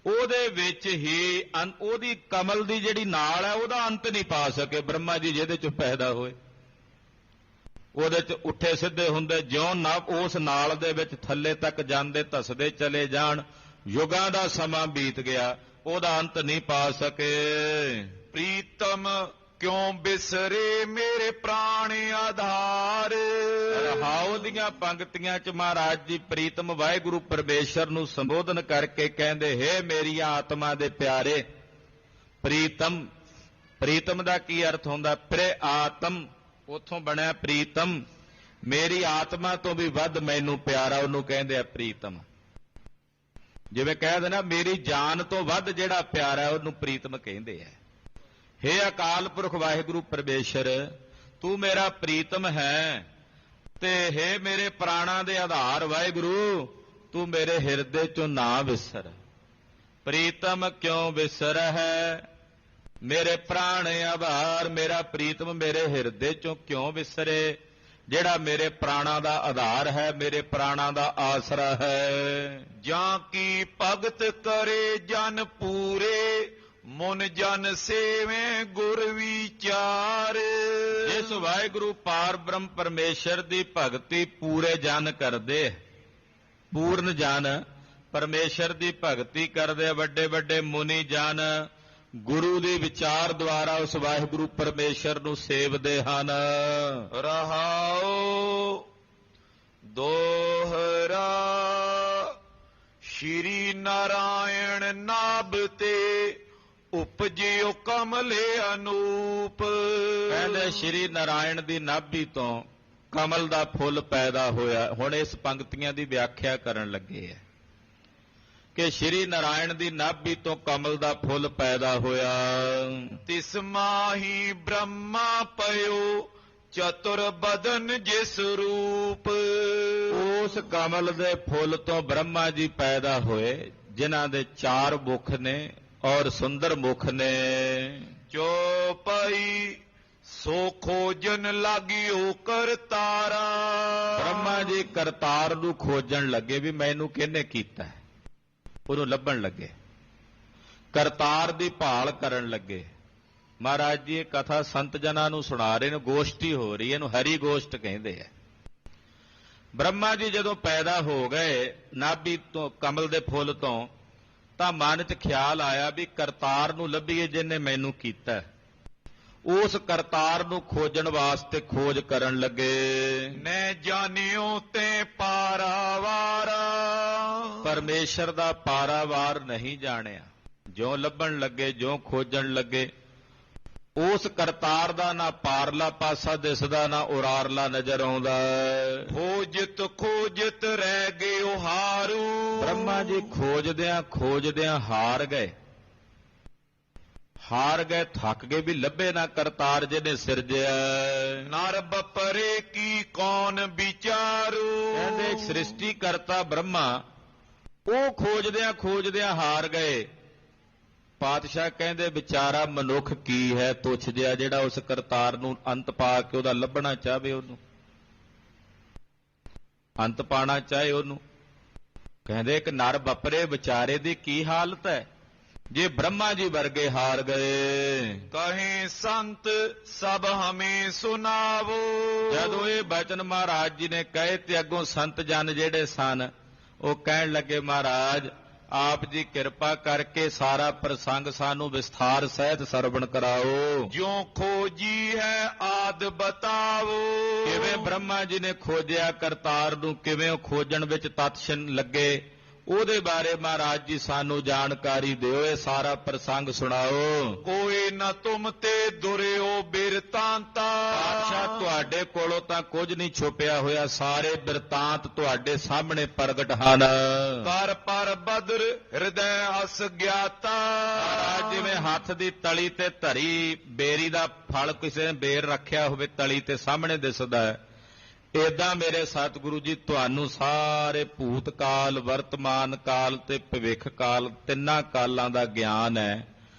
[SPEAKER 1] ਉਹਦੇ ਵਿੱਚ ਹੀ ਉਹਦੀ ਕਮਲ ਦੀ ਜਿਹੜੀ ਨਾਲ ਹੈ ਉਹਦਾ ਅੰਤ ਨਹੀਂ ਪਾ ਸਕੇ ਬ੍ਰਹਮਾ ਜੀ ਜਿਹਦੇ 'ਚੋਂ ਪੈਦਾ ਹੋਏ। ਉਹਦੇ 'ਚ ਉੱਠੇ ਸਿੱਧੇ ਹੁੰਦੇ, ਜਿਉਂ ਨਾ ਉਸ ਨਾਲ ਦੇ ਵਿੱਚ ਥੱਲੇ ਤੱਕ ਜਾਂਦੇ ਧੱਸਦੇ ਚਲੇ ਜਾਣ। ਯੁਗਾਂ ਦਾ ਸਮਾਂ ਬੀਤ ਗਿਆ, ਉਹਦਾ ਅੰਤ ਨਹੀਂ ਪਾ ਸਕੇ।
[SPEAKER 2] ਪ੍ਰੀਤਮ ਕਿਉਂ ਬਿਸਰੇ ਮੇਰੇ ਪ੍ਰਾਣ ਆਧਾਰ।
[SPEAKER 1] ਰਹਾਉ ਦੀਆਂ ਪੰਕਤੀਆਂ 'ਚ ਮਹਾਰਾਜ ਜੀ ਪ੍ਰੀਤਮ ਵਾਹਿਗੁਰੂ ਪਰਮੇਸ਼ਰ ਨੂੰ ਸੰਬੋਧਨ ਕਰਕੇ ਕਹਿੰਦੇ, ਹੇ ਮੇਰੀ ਆਤਮਾ ਦੇ ਪਿਆਰੇ। ਪ੍ਰੀਤਮ, ਪ੍ਰੀਤਮ ਦਾ ਕੀ ਅਰਥ ਹੁੰਦਾ? ਪ੍ਰੇ ਆਤਮ, ਉੱਥੋਂ ਬਣਿਆ ਪ੍ਰੀਤਮ। ਮੇਰੀ ਆਤਮਾ ਤੋਂ ਵੀ ਵੱਧ ਮੈਨੂੰ ਪਿਆਰਾ, ਉਹਨੂੰ ਕਹਿੰਦੇ ਆ ਪ੍ਰੀਤਮ। ਜਿਵੇਂ ਕਹਿ ਦੇਣਾ ਮੇਰੀ ਜਾਨ ਤੋਂ ਵੱਧ ਜਿਹੜਾ ਪਿਆਰਾ ਉਹਨੂੰ ਪ੍ਰੀਤਮ ਕਹਿੰਦੇ ਆ। ਹੇ ਅਕਾਲ ਪੁਰਖ ਵਾਹਿਗੁਰੂ ਪਰਮੇਸ਼ਰ, ਤੂੰ ਮੇਰਾ ਪ੍ਰੀਤਮ ਹੈ, ਤੇ ਹੇ ਮੇਰੇ ਪ੍ਰਾਣਾਂ ਦੇ ਆਧਾਰ ਵਾਹਿਗੁਰੂ, ਤੂੰ ਮੇਰੇ ਹਿਰਦੇ ਚੋਂ ਨਾ ਵਿਸਰ। ਪ੍ਰੀਤਮ ਕਿਉਂ ਵਿਸਰ ਹੈ ਮੇਰੇ ਪ੍ਰਾਣ ਆਧਾਰ, ਮੇਰਾ ਪ੍ਰੀਤਮ ਮੇਰੇ ਹਿਰਦੇ ਚੋਂ ਕਿਉਂ ਵਿਸਰੇ, ਜਿਹੜਾ ਮੇਰੇ ਪ੍ਰਾਣਾਂ ਦਾ ਆਧਾਰ ਹੈ, ਮੇਰੇ ਪ੍ਰਾਣਾਂ ਦਾ ਆਸਰਾ ਹੈ।
[SPEAKER 2] ਜਾਂ ਕੀ ਭਗਤ ਕਰੇ ਜਨ ਪੂਰੇ, ਮਨ ਜਨ ਸੇਵੇਂ ਗੁਰ ਵਿਚਾਰ।
[SPEAKER 1] ਇਸ ਵਾਹਿਗੁਰੂ ਪਾਰ ਬ੍ਰਹਮ ਪਰਮੇਸ਼ਰ ਦੀ ਭਗਤੀ ਪੂਰੇ ਜਨ ਕਰਦੇ, ਪੂਰਨ ਜਨ ਪਰਮੇਸ਼ਰ ਦੀ ਭਗਤੀ ਕਰਦੇ, ਵੱਡੇ ਵੱਡੇ ਮੁਨੀ ਜਨ ਗੁਰੂ ਦੇ ਵਿਚਾਰ ਦੁਆਰਾ ਉਸ ਵਾਹਿਗੁਰੂ ਪਰਮੇਸ਼ਰ ਨੂੰ ਸੇਵਦੇ ਹਨ।
[SPEAKER 2] ਰਹਾਉ ਦੋਹਰਾ ਸ਼੍ਰੀ ਨਾਰਾਇਣ ਨਾਭ ਤੇ ਉਪਜਿਓ ਕਮਲੇ ਅਨੂਪ।
[SPEAKER 1] ਕਹਿੰਦੇ ਸ਼੍ਰੀ ਨਾਰਾਇਣ ਦੀ ਨਾਭੀ ਤੋਂ ਕਮਲ ਦਾ ਫੁੱਲ ਪੈਦਾ ਹੋਇਆ। ਹੁਣ ਇਸ ਪੰਕਤੀਆਂ ਦੀ ਵਿਆਖਿਆ ਕਰਨ ਲੱਗੇ ਹੈ ਕਿ ਸ਼੍ਰੀ ਨਾਰਾਇਣ ਦੀ ਨਾਭੀ ਤੋਂ ਕਮਲ ਦਾ ਫੁੱਲ ਪੈਦਾ ਹੋਇਆ।
[SPEAKER 2] ਤਿਸ ਮਾਹੀ ਬ੍ਰਹਮਾ ਪਇਓ ਚਤੁਰ ਬਦਨ ਜਿਸ ਰੂਪ।
[SPEAKER 1] ਉਸ ਕਮਲ ਦੇ ਫੁੱਲ ਤੋਂ ਬ੍ਰਹਮਾ ਜੀ ਪੈਦਾ ਹੋਏ, ਜਿਨ੍ਹਾਂ ਦੇ 4 ਮੁਖ ਨੇ ਔਰ ਸੁੰਦਰ ਮੁਖ ਨੇ।
[SPEAKER 2] ਚੋਪਈ ਸੋ ਖੋਜਨ ਲਾਗਿਓ ਕਰਤਾਰਾ।
[SPEAKER 1] ਬ੍ਰਹਮਾ ਜੀ ਕਰਤਾਰ ਨੂੰ ਖੋਜਣ ਲੱਗੇ ਵੀ ਮੈਨੂੰ ਕਿਹਨੇ ਕੀਤਾ, ਉਹਨੂੰ ਲੱਭਣ ਲੱਗੇ, ਕਰਤਾਰ ਦੀ ਭਾਲ ਕਰਨ ਲੱਗੇ। ਮਹਾਰਾਜ ਜੀ ਇਹ ਕਥਾ ਸੰਤ ਜਨਾਂ ਨੂੰ ਸੁਣਾ ਰਹੇ ਨੇ, ਗੋਸ਼ਟੀ ਹੋ ਰਹੀ, ਇਹਨੂੰ ਹਰੀ ਗੋਸ਼ਟ ਕਹਿੰਦੇ ਆ। ਬ੍ਰਹਮਾ ਜੀ ਜਦੋਂ ਪੈਦਾ ਹੋ ਗਏ ਨਾਭੀ ਤੋਂ, ਕਮਲ ਦੇ ਫੁੱਲ ਤੋਂ, ਤਾਂ ਮਨ 'ਚ ਖਿਆਲ ਆਇਆ ਵੀ ਕਰਤਾਰ ਨੂੰ ਲੱਭੀਏ ਜਿਹਨੇ ਮੈਨੂੰ ਕੀਤਾ। ਉਸ ਕਰਤਾਰ ਨੂੰ ਖੋਜਣ ਵਾਸਤੇ ਖੋਜ ਕਰਨ ਲੱਗੇ।
[SPEAKER 2] ਨੈ ਜਾਣਿਓ ਤੇ ਪਾਰਾਵਾਰਾ।
[SPEAKER 1] ਪਰਮੇਸ਼ਰ ਦਾ ਪਾਰਾਵਾਰ ਨਹੀਂ ਜਾਣਿਆ। ਜਿਉਂ ਲੱਭਣ ਲੱਗੇ, ਜਿਉਂ ਖੋਜਣ ਲੱਗੇ, ਉਸ ਕਰਤਾਰ ਦਾ ਨਾ ਪਾਰਲਾ ਪਾਸਾ ਦਿਸਦਾ, ਨਾ ਉਰਾਰਲਾ ਨਜ਼ਰ ਆਉਂਦਾ।
[SPEAKER 2] ਖੋਜਤ ਖੋਜਤ ਰਹਿ ਗਏ ਹਾਰੂ।
[SPEAKER 1] ਬ੍ਰਹਮਾ ਜੀ ਖੋਜਦਿਆਂ ਖੋਜਦਿਆਂ ਹਾਰ ਗਏ, ਹਾਰ ਗਏ, ਥੱਕ ਗਏ ਵੀ ਲੱਭੇ ਨਾ ਕਰਤਾਰ ਜਿਹਨੇ ਸਿਰਜਿਆ।
[SPEAKER 2] ਨਰ ਬਪਰੇ ਕੀ ਕੌਣ ਵਿਚਾਰੂ।
[SPEAKER 1] ਕਹਿੰਦੇ ਸ੍ਰਿਸ਼ਟੀ ਕਰਤਾ ਬ੍ਰਹਮਾ, ਉਹ ਖੋਜਦਿਆਂ ਖੋਜਦਿਆਂ ਹਾਰ ਗਏ। ਪਾਤਸ਼ਾਹ ਕਹਿੰਦੇ ਵਿਚਾਰਾ ਮਨੁੱਖ ਕੀ ਹੈ, ਤੁੱਛ ਜਿਹਾ, ਜਿਹੜਾ ਉਸ ਕਰਤਾਰ ਨੂੰ ਅੰਤ ਪਾ ਕੇ ਉਹਦਾ ਲੱਭਣਾ ਚਾਹਵੇ, ਉਹਨੂੰ ਅੰਤ ਪਾਣਾ ਚਾਹੇ ਉਹਨੂੰ। ਕਹਿੰਦੇ ਇੱਕ ਨਰ ਬਪਰੇ ਵਿਚਾਰੇ ਦੀ ਕੀ ਹਾਲਤ ਹੈ ਜੇ ਬ੍ਰਹਮਾ ਜੀ ਵਰਗੇ ਹਾਰ ਗਏ।
[SPEAKER 2] ਕਹੇ ਸੰਤ ਸਭ ਹਮੇ ਸੁਨਾਵੋ।
[SPEAKER 1] ਜਦੋਂ ਇਹ ਬਚਨ ਮਹਾਰਾਜ ਜੀ ਨੇ ਕਹੇ ਤੇ ਅੱਗੋਂ ਸੰਤ ਜਨ ਜਿਹੜੇ ਸਨ ਉਹ ਕਹਿਣ ਲੱਗੇ, ਮਹਾਰਾਜ ਆਪ ਜੀ ਕਿਰਪਾ ਕਰਕੇ ਸਾਰਾ ਪ੍ਰਸੰਗ ਸਾਨੂੰ ਵਿਸਥਾਰ ਸਹਿਤ ਸਰਵਣ ਕਰਾਓ।
[SPEAKER 2] ਜਿਉਂ ਖੋਜੀ ਹੈ ਆਦ ਬਤਾਵੋ।
[SPEAKER 1] ਕਿਵੇਂ ਬ੍ਰਹਮਾ ਜੀ ਨੇ ਖੋਜਿਆ ਕਰਤਾਰ ਨੂੰ, ਕਿਵੇਂ ਉਹ ਖੋਜਣ ਵਿੱਚ ਤਤਸ਼ਨ ਲੱਗੇ, ਉਹਦੇ ਬਾਰੇ ਮਹਾਰਾਜ ਜੀ ਸਾਨੂੰ ਜਾਣਕਾਰੀ ਦਿਓ, ਇਹ ਸਾਰਾ ਪ੍ਰਸੰਗ ਸੁਣਾਓ।
[SPEAKER 2] ਕੋਈ ਨਾ ਤੁਮ ਤੇ ਦੁਰਿਓ ਬਿਰਤਾਂਤਾ।
[SPEAKER 1] ਪਾਤਸ਼ਾਹ ਤੁਹਾਡੇ ਕੋਲੋਂ ਤਾਂ ਕੁਝ ਨਹੀਂ ਛੁਪਿਆ ਹੋਇਆ, ਸਾਰੇ ਬਿਰਤਾਂਤ ਤੁਹਾਡੇ ਸਾਹਮਣੇ ਪ੍ਰਗਟ ਹਨ।
[SPEAKER 2] ਕਰ ਪਰ ਬਦਰ ਹਿਰਦੈ ਅਸ ਗਿਆਤਾ।
[SPEAKER 1] ਮਹਾਰਾਜ ਜਿਵੇਂ ਹੱਥ ਦੀ ਤਲੀ ਤੇ ਧਰੀ ਬੇਰੀ ਦਾ ਫਲ ਕਿਸੇ ਨੇ ਬੇਰ ਰੱਖਿਆ ਹੋਵੇ ਤਲੀ ਤੇ ਸਾਹਮਣੇ ਦਿਸਦਾ ਹੈ, ਏਦਾਂ ਮੇਰੇ ਸਤਿਗੁਰੂ ਜੀ ਤੁਹਾਨੂੰ ਸਾਰੇ ਭੂਤ ਕਾਲ, ਵਰਤਮਾਨ ਕਾਲ ਤੇ ਭਵਿੱਖ ਕਾਲ, ਤਿੰਨਾਂ ਕਾਲਾਂ ਦਾ ਗਿਆਨ ਹੈ।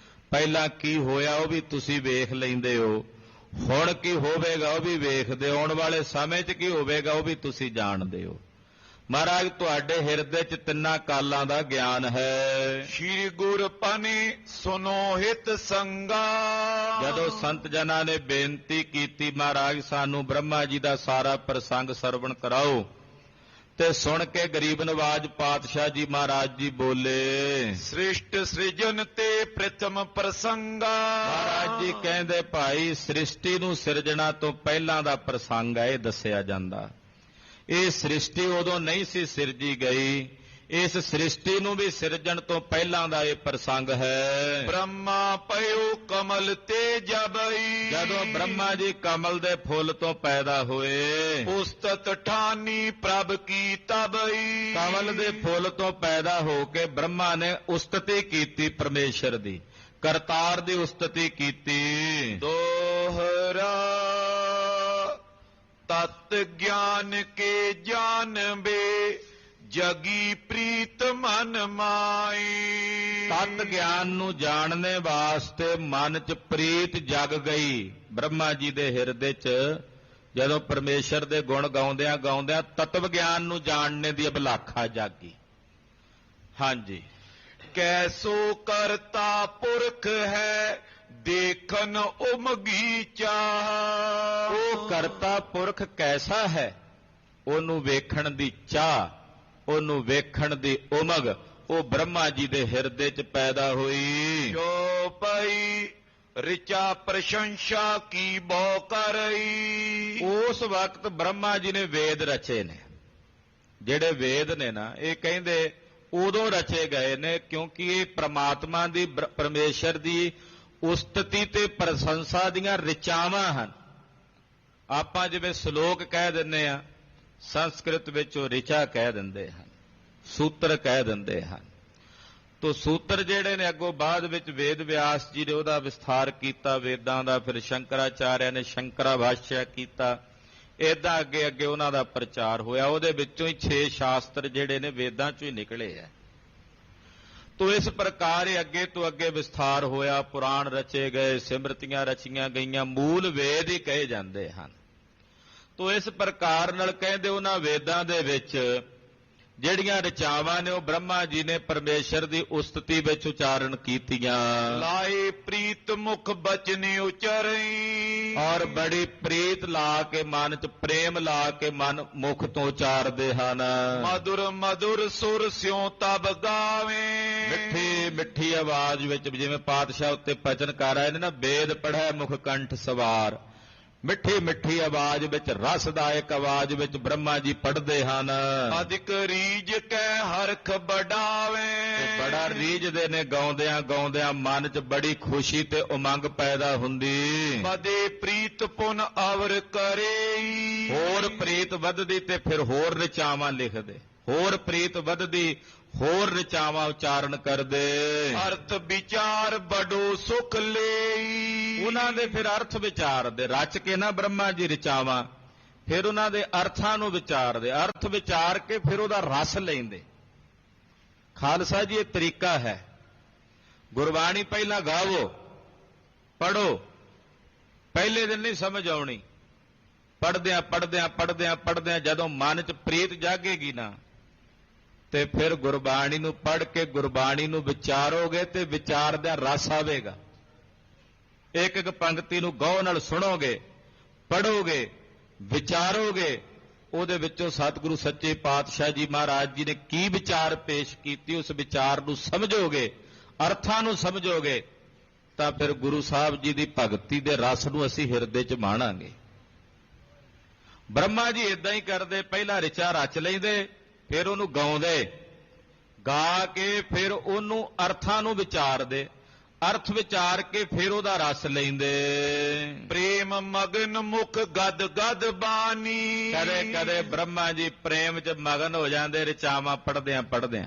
[SPEAKER 1] ਪਹਿਲਾਂ ਕੀ ਹੋਇਆ ਉਹ ਵੀ ਤੁਸੀਂ ਵੇਖ ਲੈਂਦੇ ਹੋ, ਹੁਣ ਕੀ ਹੋਵੇਗਾ ਉਹ ਵੀ ਵੇਖਦੇ, ਆਉਣ ਵਾਲੇ ਸਮੇਂ 'ਚ ਕੀ ਹੋਵੇਗਾ ਉਹ ਵੀ ਤੁਸੀਂ ਜਾਣਦੇ ਹੋ। ਮਹਾਰਾਜ ਤੁਹਾਡੇ ਹਿਰਦੇ 'ਚ ਤਿੰਨਾਂ ਕਾਲਾਂ ਦਾ ਗਿਆਨ ਹੈ।
[SPEAKER 2] ਸ਼੍ਰੀ ਗੁਰ ਪਨੀ ਸੁਨੋ ਹਿਤ ਸੰਗਾ।
[SPEAKER 1] ਜਦੋਂ ਸੰਤ ਜਨਾਂ ਨੇ ਬੇਨਤੀ ਕੀਤੀ ਮਹਾਰਾਜ ਸਾਨੂੰ ਬ੍ਰਹਮਾ ਜੀ ਦਾ ਸਾਰਾ ਪ੍ਰਸੰਗ ਸਰਵਣ ਕਰਾਓ, ਤੇ ਸੁਣ ਕੇ ਗਰੀਬ ਨਵਾਜ ਪਾਤਸ਼ਾਹ ਜੀ ਮਹਾਰਾਜ ਜੀ ਬੋਲੇ,
[SPEAKER 2] ਸ੍ਰਿਸ਼ਟ ਸ੍ਰਿਜਨ ਤੇ ਪ੍ਰਥਮ ਪ੍ਰਸੰਗਾ।
[SPEAKER 1] ਮਹਾਰਾਜ ਜੀ ਕਹਿੰਦੇ ਭਾਈ ਸ੍ਰਿਸ਼ਟੀ ਨੂੰ ਸਿਰਜਣਾ ਤੋਂ ਪਹਿਲਾਂ ਦਾ ਪ੍ਰਸੰਗ ਹੈ ਇਹ ਦੱਸਿਆ ਜਾਂਦਾ। ਇਹ ਸ੍ਰਿਸ਼ਟੀ ਉਦੋਂ ਨਹੀਂ ਸੀ ਸਿਰਜੀ ਗਈ, ਇਸ ਸ੍ਰਿਸ਼ਟੀ ਨੂੰ ਵੀ ਸਿਰਜਣ ਤੋਂ ਪਹਿਲਾਂ ਦਾ ਇਹ ਪ੍ਰਸੰਗ ਹੈ।
[SPEAKER 2] ਬ੍ਰਹਮਾ ਪਇਓ ਕਮਲ ਤੇ ਜਬਈ।
[SPEAKER 1] ਜਦੋਂ ਬ੍ਰਹਮਾ ਜੀ ਕਮਲ ਦੇ ਫੁੱਲ ਤੋਂ ਪੈਦਾ ਹੋਏ,
[SPEAKER 2] ਉਸਤਤ ਠਾਨੀ ਪ੍ਰਭ ਕੀ ਤਬਈ।
[SPEAKER 1] ਕਮਲ ਦੇ ਫੁੱਲ ਤੋਂ ਪੈਦਾ ਹੋ ਕੇ ਬ੍ਰਹਮਾ ਨੇ ਉਸਤਤੀ ਕੀਤੀ ਪਰਮੇਸ਼ਰ ਦੀ, ਕਰਤਾਰ ਦੀ ਉਸਤਤੀ ਕੀਤੀ।
[SPEAKER 2] ਦੋਹਰਾ ਤਤ ਗਿਆਨ ਕੇ ਜਾਨਬੇ ਜਗੀ ਪ੍ਰੀਤ ਮਨ ਮਾਈ।
[SPEAKER 1] ਤਤ ਗਿਆਨ ਨੂੰ ਜਾਣਨੇ ਵਾਸਤੇ ਮਨ 'ਚ ਪ੍ਰੀਤ ਜਗ ਗਈ। ਬ੍ਰਹਮਾ ਜੀ ਦੇ ਹਿਰਦੇ 'ਚ ਜਦੋਂ ਪਰਮੇਸ਼ਰ ਦੇ ਗੁਣ ਗਾਉਂਦਿਆਂ ਗਾਉਂਦਿਆਂ ਤਤਵ ਗਿਆਨ ਨੂੰ ਜਾਣਨੇ ਦੀ ਅਭਿਲਾਖਾ ਜਾਗੀ। ਹਾਂਜੀ,
[SPEAKER 2] ਕੈਸੋ ਕਰਤਾ ਪੁਰਖ ਹੈ ਦੇਖਨ ਉਮਗੀ ਚਾਹ।
[SPEAKER 1] ਉਹ ਕਰਤਾ ਪੁਰਖ ਕੈਸਾ ਹੈ, ਉਹਨੂੰ ਵੇਖਣ ਦੀ ਚਾਹ, ਉਹਨੂੰ ਵੇਖਣ ਦੀ ਉਮਗ ਉਹ ਬ੍ਰਹਮਾ ਜੀ ਦੇ ਹਿਰਦੇ 'ਚ ਪੈਦਾ ਹੋਈ।
[SPEAKER 2] ਜੋ ਪਈ ਰਿਚਾ ਪ੍ਰਸ਼ੰਸਾ ਕੀ ਬਹੁ ਕਰਈ।
[SPEAKER 1] ਉਸ ਵਕਤ ਬ੍ਰਹਮਾ ਜੀ ਨੇ ਵੇਦ ਰਚੇ ਨੇ। ਜਿਹੜੇ ਵੇਦ ਨੇ ਨਾ ਇਹ ਕਹਿੰਦੇ ਉਦੋਂ ਰਚੇ ਗਏ ਨੇ ਕਿਉਂਕਿ ਇਹ ਪ੍ਰਮਾਤਮਾ ਦੀ ਪਰਮੇਸ਼ਰ ਦੀ ਉਸਤਤੀ ਤੇ ਪ੍ਰਸ਼ੰਸਾ ਦੀਆਂ ਰਿਚਾਵਾਂ ਹਨ। ਆਪਾਂ ਜਿਵੇਂ ਸ਼ਲੋਕ ਕਹਿ ਦਿੰਦੇ ਆ, ਸੰਸਕ੍ਰਿਤ ਵਿੱਚ ਉਹ ਰਿਚਾ ਕਹਿ ਦਿੰਦੇ ਹਨ, ਸੂਤਰ ਕਹਿ ਦਿੰਦੇ ਹਨ। ਤੋ ਸੂਤਰ ਜਿਹੜੇ ਨੇ ਅੱਗੋਂ ਬਾਅਦ ਵਿੱਚ ਵੇਦ ਵਿਆਸ ਜੀ ਨੇ ਉਹਦਾ ਵਿਸਥਾਰ ਕੀਤਾ ਵੇਦਾਂ ਦਾ, ਫਿਰ ਸ਼ੰਕਰਾਚਾਰਿਆ ਨੇ ਸ਼ੰਕਰਾ ਭਾਸ਼ਿਆ ਕੀਤਾ, ਏਦਾਂ ਅੱਗੇ ਅੱਗੇ ਉਹਨਾਂ ਦਾ ਪ੍ਰਚਾਰ ਹੋਇਆ। ਉਹਦੇ ਵਿੱਚੋਂ ਹੀ 6 ਸ਼ਾਸਤਰ ਜਿਹੜੇ ਨੇ ਵੇਦਾਂ ਚੋਂ ਹੀ ਨਿਕਲੇ ਆ। ਤੋ ਇਸ ਪ੍ਰਕਾਰ ਇਹ ਅੱਗੇ ਤੋਂ ਅੱਗੇ ਵਿਸਥਾਰ ਹੋਇਆ, ਪੁਰਾਣ ਰਚੇ ਗਏ, ਸਿਮਰਤੀਆਂ ਰਚੀਆਂ ਗਈਆਂ, ਮੂਲ ਵੇਦ ਹੀ ਕਹੇ ਜਾਂਦੇ ਹਨ। ਤੋ ਇਸ ਪ੍ਰਕਾਰ ਨਾਲ ਕਹਿੰਦੇ ਉਹਨਾਂ ਵੇਦਾਂ ਦੇ ਵਿੱਚ ਜਿਹੜੀਆਂ ਰਚਾਵਾਂ ਨੇ ਉਹ ਬ੍ਰਹਮਾ ਜੀ ਨੇ ਪਰਮੇਸ਼ਰ ਦੀ ਉਸਤਤੀ ਵਿੱਚ ਉਚਾਰਨ ਕੀਤੀਆਂ।
[SPEAKER 2] ਲਾਏ ਪ੍ਰੀਤ ਮੁਖ ਬਚਨ ਉਚਰਈ।
[SPEAKER 1] ਔਰ ਬੜੀ ਪ੍ਰੀਤ ਲਾ ਕੇ ਮਨ 'ਚ ਪ੍ਰੇਮ ਲਾ ਕੇ ਮਨ ਮੁਖ ਤੋਂ ਉਚਾਰਦੇ ਹਨ।
[SPEAKER 2] ਮధుਰ ਮధుਰ ਸੁਰ ਸਿਉ ਤਬ ਗਾਵੇ।
[SPEAKER 1] ਮਿੱਠੀ ਮਿੱਠੀ ਆਵਾਜ਼ ਵਿੱਚ, ਜਿਵੇਂ ਪਾਤਸ਼ਾਹ ਉੱਤੇ ਬਚਨ ਕਰ ਆਏ ਨੇ ਨਾ, ਵੇਦ ਪੜ੍ਹੈ ਮੁਖ ਕੰਠ ਸਵਾਰ। ਮਿੱਠੀ ਮਿੱਠੀ ਆਵਾਜ਼ ਵਿੱਚ, ਰਸਦਾਇਕ ਆਵਾਜ਼ ਵਿੱਚ ਬ੍ਰਹਮਾ ਜੀ ਪੜ੍ਹਦੇ ਹਨ।
[SPEAKER 2] ਅਧਿਕ ਰੀਝ ਕੈ ਹਰਖ ਬੜਾਵੇ।
[SPEAKER 1] ਬੜਾ ਰੀਝਦੇ ਨੇ, ਗਾਉਂਦਿਆਂ ਗਾਉਂਦਿਆਂ ਮਨ 'ਚ ਬੜੀ ਖੁਸ਼ੀ ਤੇ ਉਮੰਗ ਪੈਦਾ ਹੁੰਦੀ।
[SPEAKER 2] ਬਦੇ ਪ੍ਰੀਤ ਪੁਨ ਅਵਰ ਕਰੇਈ।
[SPEAKER 1] ਹੋਰ ਪ੍ਰੀਤ ਵੱਧਦੀ ਤੇ ਫਿਰ ਹੋਰ ਰਚਾਵਾਂ ਲਿਖਦੇ, ਹੋਰ ਪ੍ਰੀਤ ਵੱਧਦੀ ਹੋਰ ਰਚਾਵਾਂ ਉਚਾਰਨ ਕਰਦੇ।
[SPEAKER 2] ਅਰਥ ਵਿਚਾਰ ਬੜੋ ਸੁਖ ਲਈ।
[SPEAKER 1] ਉਹਨਾਂ ਦੇ ਫਿਰ ਅਰਥ ਵਿਚਾਰਦੇ, ਰਚ ਕੇ ਨਾ ਬ੍ਰਹਮਾ ਜੀ ਰਚਾਵਾਂ, ਫਿਰ ਉਹਨਾਂ ਦੇ ਅਰਥਾਂ ਨੂੰ ਵਿਚਾਰਦੇ, ਅਰਥ ਵਿਚਾਰ ਕੇ ਫਿਰ ਉਹਦਾ ਰਸ ਲੈਂਦੇ। ਖਾਲਸਾ ਜੀ ਇਹ ਤਰੀਕਾ ਹੈ। ਗੁਰਬਾਣੀ ਪਹਿਲਾਂ ਗਾਵੋ, ਪੜੋ, ਪਹਿਲੇ ਦਿਨ ਨਹੀਂ ਸਮਝ ਆਉਣੀ। ਪੜਦਿਆਂ ਪੜਦਿਆਂ ਪੜਦਿਆਂ ਪੜਦਿਆਂ ਜਦੋਂ ਮਨ 'ਚ ਪ੍ਰੀਤ ਜਾਗੇਗੀ ਨਾ, ਤੇ ਫਿਰ ਗੁਰਬਾਣੀ ਨੂੰ ਪੜ੍ਹ ਕੇ ਗੁਰਬਾਣੀ ਨੂੰ ਵਿਚਾਰੋਗੇ ਤੇ ਵਿਚਾਰਦਿਆਂ ਰਸ ਆਵੇਗਾ। ਇੱਕ ਇੱਕ ਪੰਕਤੀ ਨੂੰ ਗੌਰ ਨਾਲ ਸੁਣੋਗੇ, ਪੜ੍ਹੋਗੇ, ਵਿਚਾਰੋਗੇ, ਉਹਦੇ ਵਿੱਚੋਂ ਸਤਿਗੁਰੂ ਸੱਚੇ ਪਾਤਸ਼ਾਹ ਜੀ ਮਹਾਰਾਜ ਜੀ ਨੇ ਕੀ ਵਿਚਾਰ ਪੇਸ਼ ਕੀਤੀ, ਉਸ ਵਿਚਾਰ ਨੂੰ ਸਮਝੋਗੇ, ਅਰਥਾਂ ਨੂੰ ਸਮਝੋਗੇ, ਤਾਂ ਫਿਰ ਗੁਰੂ ਸਾਹਿਬ ਜੀ ਦੀ ਭਗਤੀ ਦੇ ਰਸ ਨੂੰ ਅਸੀਂ ਹਿਰਦੇ 'ਚ ਮਾਣਾਂਗੇ। ਬ੍ਰਹਮਾ ਜੀ ਇਦਾਂ ਹੀ ਕਰਦੇ, ਪਹਿਲਾਂ ਰਿਚਾ ਰਚ ਲੈਂਦੇ, ਫਿਰ ਉਹਨੂੰ ਗਾਉਂਦੇ, ਗਾ ਕੇ ਫਿਰ ਉਹਨੂੰ ਅਰਥਾਂ ਨੂੰ ਵਿਚਾਰਦੇ, ਅਰਥ ਵਿਚਾਰ ਕੇ ਫਿਰ ਉਹਦਾ ਰਸ ਲੈਂਦੇ।
[SPEAKER 2] ਪ੍ਰੇਮ ਮਗਨ ਮੁਖ ਗਦ ਗਦ ਬਾਣੀ।
[SPEAKER 1] ਕਦੇ ਕਦੇ ਬ੍ਰਹਮਾ ਜੀ ਪ੍ਰੇਮ 'ਚ ਮਗਨ ਹੋ ਜਾਂਦੇ, ਰਿਚਾਵਾਂ ਪੜ੍ਹਦਿਆਂ ਪੜ੍ਹਦਿਆਂ,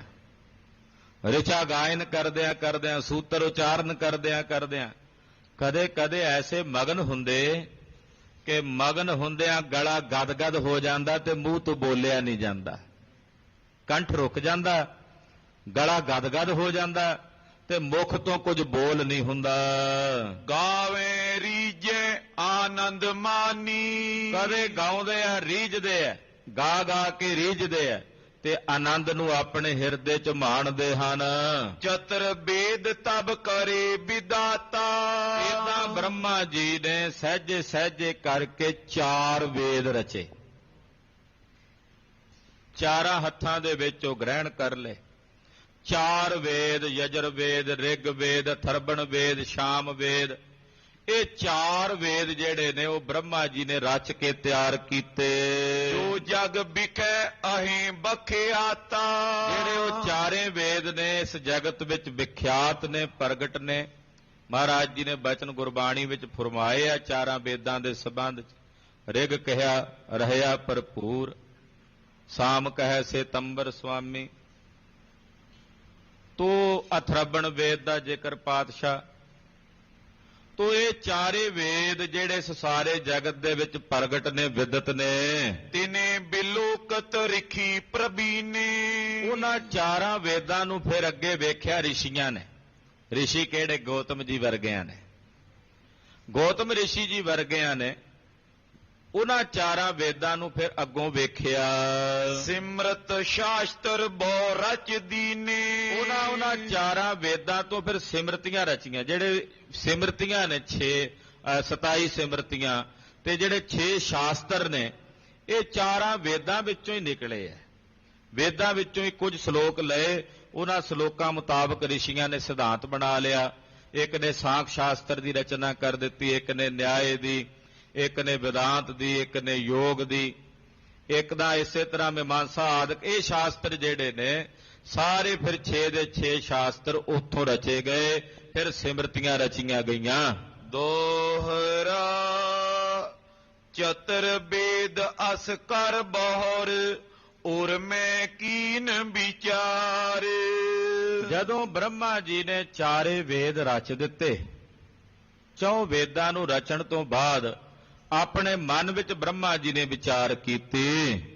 [SPEAKER 1] ਰਿਚਾ ਗਾਇਨ ਕਰਦਿਆਂ ਕਰਦਿਆਂ, ਸੂਤਰ ਉਚਾਰਨ ਕਰਦਿਆਂ ਕਰਦਿਆਂ। ਕਦੇ ਕਦੇ ਐਸੇ ਮਗਨ ਹੁੰਦੇ ਕਿ ਮਗਨ ਹੁੰਦਿਆਂ ਗਲਾ ਗਦ ਗਦ ਹੋ ਜਾਂਦਾ ਤੇ ਮੂੰਹ ਤੋਂ ਬੋਲਿਆ ਨਹੀਂ ਜਾਂਦਾ, ਕੰਠ ਰੁਕ ਜਾਂਦਾ, ਗਲਾ ਗਦ ਗਦ ਹੋ ਜਾਂਦਾ, ਤੇ ਮੁਖ ਤੋਂ ਕੁਝ ਬੋਲ ਨਹੀਂ ਹੁੰਦਾ।
[SPEAKER 2] ਗਾਵੇ ਰੀਜੇ ਆਨੰਦ ਮਾਨੀ,
[SPEAKER 1] ਕਦੇ ਗਾਉਂਦੇ ਆ ਰੀਝਦੇ ਆ, ਗਾ ਗਾ ਕੇ ਰੀਝਦੇ ਆ ਤੇ ਆਨੰਦ ਨੂੰ ਆਪਣੇ ਹਿਰਦੇ 'ਚ ਮਾਣਦੇ ਹਨ।
[SPEAKER 2] ਚਤਰ ਵੇਦ ਤਬ ਕਰੇ ਵਿਦਾਤਾ,
[SPEAKER 1] ਇਦਾਂ ਬ੍ਰਹਮਾ ਜੀ ਨੇ ਸਹਿਜੇ ਸਹਿਜੇ ਕਰਕੇ 4 ਵੇਦ ਰਚੇ। ਚਾਰਾਂ ਹੱਥਾਂ ਦੇ ਵਿੱਚ ਉਹ ਗ੍ਰਹਿਣ ਕਰ ਲਏ। 4 ਵੇਦ, ਯਜੁਰ ਵੇਦ, ਰਿਗ ਵੇਦ, ਅਥਰਵਣ ਵੇਦ, ਸ਼ਾਮ ਵੇਦ, ਇਹ 4 ਵੇਦ ਜਿਹੜੇ ਨੇ ਉਹ ਬ੍ਰਹਮਾ ਜੀ ਨੇ ਰਚ ਕੇ ਤਿਆਰ ਕੀਤੇ।
[SPEAKER 2] ਜੋ ਜਗ ਵਿਖੇ ਅਹੀਂ ਬਖਿਆਤਾ,
[SPEAKER 1] ਜਿਹੜੇ ਉਹ 4 ਵੇਦ ਨੇ ਇਸ ਜਗਤ ਵਿੱਚ ਵਿਖਿਆਤ ਨੇ, ਪ੍ਰਗਟ ਨੇ। ਮਹਾਰਾਜ ਜੀ ਨੇ ਬਚਨ ਗੁਰਬਾਣੀ ਵਿੱਚ ਫਰਮਾਏ ਆ 4 ਵੇਦਾਂ ਦੇ ਸੰਬੰਧ 'ਚ। ਰਿਗ ਕਹਿਆ ਰਹਿਆ ਭਰਪੂਰ, ਸਾਮ ਕਹੈ ਸੇਤੰਬਰ ਸੁਆਮੀ। ਤੋ ਅਥਰਵਣ ਵੇਦ ਦਾ ਜ਼ਿਕਰ ਪਾਤਸ਼ਾਹ। ਤੋ ਇਹ 4 ਵੇਦ ਜਿਹੜੇ ਇਸ ਸਾਰੇ ਜਗਤ ਦੇ ਵਿੱਚ ਪ੍ਰਗਟ ਨੇ, ਵਿਦਤ ਨੇ।
[SPEAKER 2] ਤਿਨੇ ਬਿਲੋਕਤ ਰਿਖੀ ਪ੍ਰਬੀਨੇ,
[SPEAKER 1] ਉਹਨਾਂ 4 ਵੇਦਾਂ ਨੂੰ ਫਿਰ ਅੱਗੇ ਵੇਖਿਆ ਰਿਸ਼ੀਆਂ ਨੇ। ਰਿਸ਼ੀ ਕਿਹੜੇ? ਗੌਤਮ ਜੀ ਵਰਗਿਆਂ ਨੇ। ਗੌਤਮ ਰਿਸ਼ੀ ਜੀ ਵਰਗਿਆਂ ਨੇ ਉਹਨਾਂ 4 ਵੇਦਾਂ ਨੂੰ ਫਿਰ ਅੱਗੋਂ ਵੇਖਿਆ।
[SPEAKER 2] ਸਿਮਰਤ ਸ਼ਾਸਤਰ ਬਹੁ ਰਚ ਦੀਨੇ,
[SPEAKER 1] ਉਹਨਾਂ 4 ਵੇਦਾਂ ਤੋਂ ਫਿਰ ਸਿਮਰਤੀਆਂ ਰਚੀਆਂ। ਜਿਹੜੇ ਸਿਮਰਤੀਆਂ ਨੇ 27 ਸਿਮਰਤੀਆਂ ਤੇ ਜਿਹੜੇ 6 ਸ਼ਾਸਤਰ ਨੇ, ਇਹ 4 ਵੇਦਾਂ ਵਿੱਚੋਂ ਹੀ ਨਿਕਲੇ ਆ। ਵੇਦਾਂ ਵਿੱਚੋਂ ਹੀ ਕੁਝ ਸ਼ਲੋਕ ਲਏ, ਉਹਨਾਂ ਸ਼ਲੋਕਾਂ ਮੁਤਾਬਕ ਰਿਸ਼ੀਆਂ ਨੇ ਸਿਧਾਂਤ ਬਣਾ ਲਿਆ। ਇੱਕ ਨੇ ਸਾਂਖ ਸ਼ਾਸਤਰ ਦੀ ਰਚਨਾ ਕਰ ਦਿੱਤੀ, ਇੱਕ ਨੇ ਨਿਆਏ ਦੀ, ਇੱਕ ਨੇ ਵਿਦਾਂਤ ਦੀ, ਇੱਕ ਨੇ ਯੋਗ ਦੀ, ਇੱਕ ਦਾ ਇਸੇ ਤਰ੍ਹਾਂ ਮੀਮਾਂਸਾ ਆਦਿਕ। ਇਹ ਸ਼ਾਸਤਰ ਜਿਹੜੇ ਨੇ ਸਾਰੇ ਫਿਰ 6 ਦੇ 6 ਸ਼ਾਸਤਰ ਉੱਥੋਂ ਰਚੇ ਗਏ। ਫਿਰ ਸਿਮਰਤੀਆਂ ਰਚੀਆਂ ਗਈਆਂ।
[SPEAKER 2] ਦੋਹਰਾ ਚਤਰ ਵੇਦ ਅਸ ਕਰ ਬਹੁਰ, ਔਰ ਮੈਂ ਕੀਨ ਵਿਚਾਰ।
[SPEAKER 1] ਜਦੋਂ ਬ੍ਰਹਮਾ ਜੀ ਨੇ 4 ਵੇਦ ਰਚ ਦਿੱਤੇ, 4 ਵੇਦਾਂ ਨੂੰ ਰਚਣ ਤੋਂ ਬਾਅਦ ਆਪਣੇ ਮਨ ਵਿੱਚ ਬ੍ਰਹਮਾ ਜੀ ਨੇ ਵਿਚਾਰ ਕੀਤੀ।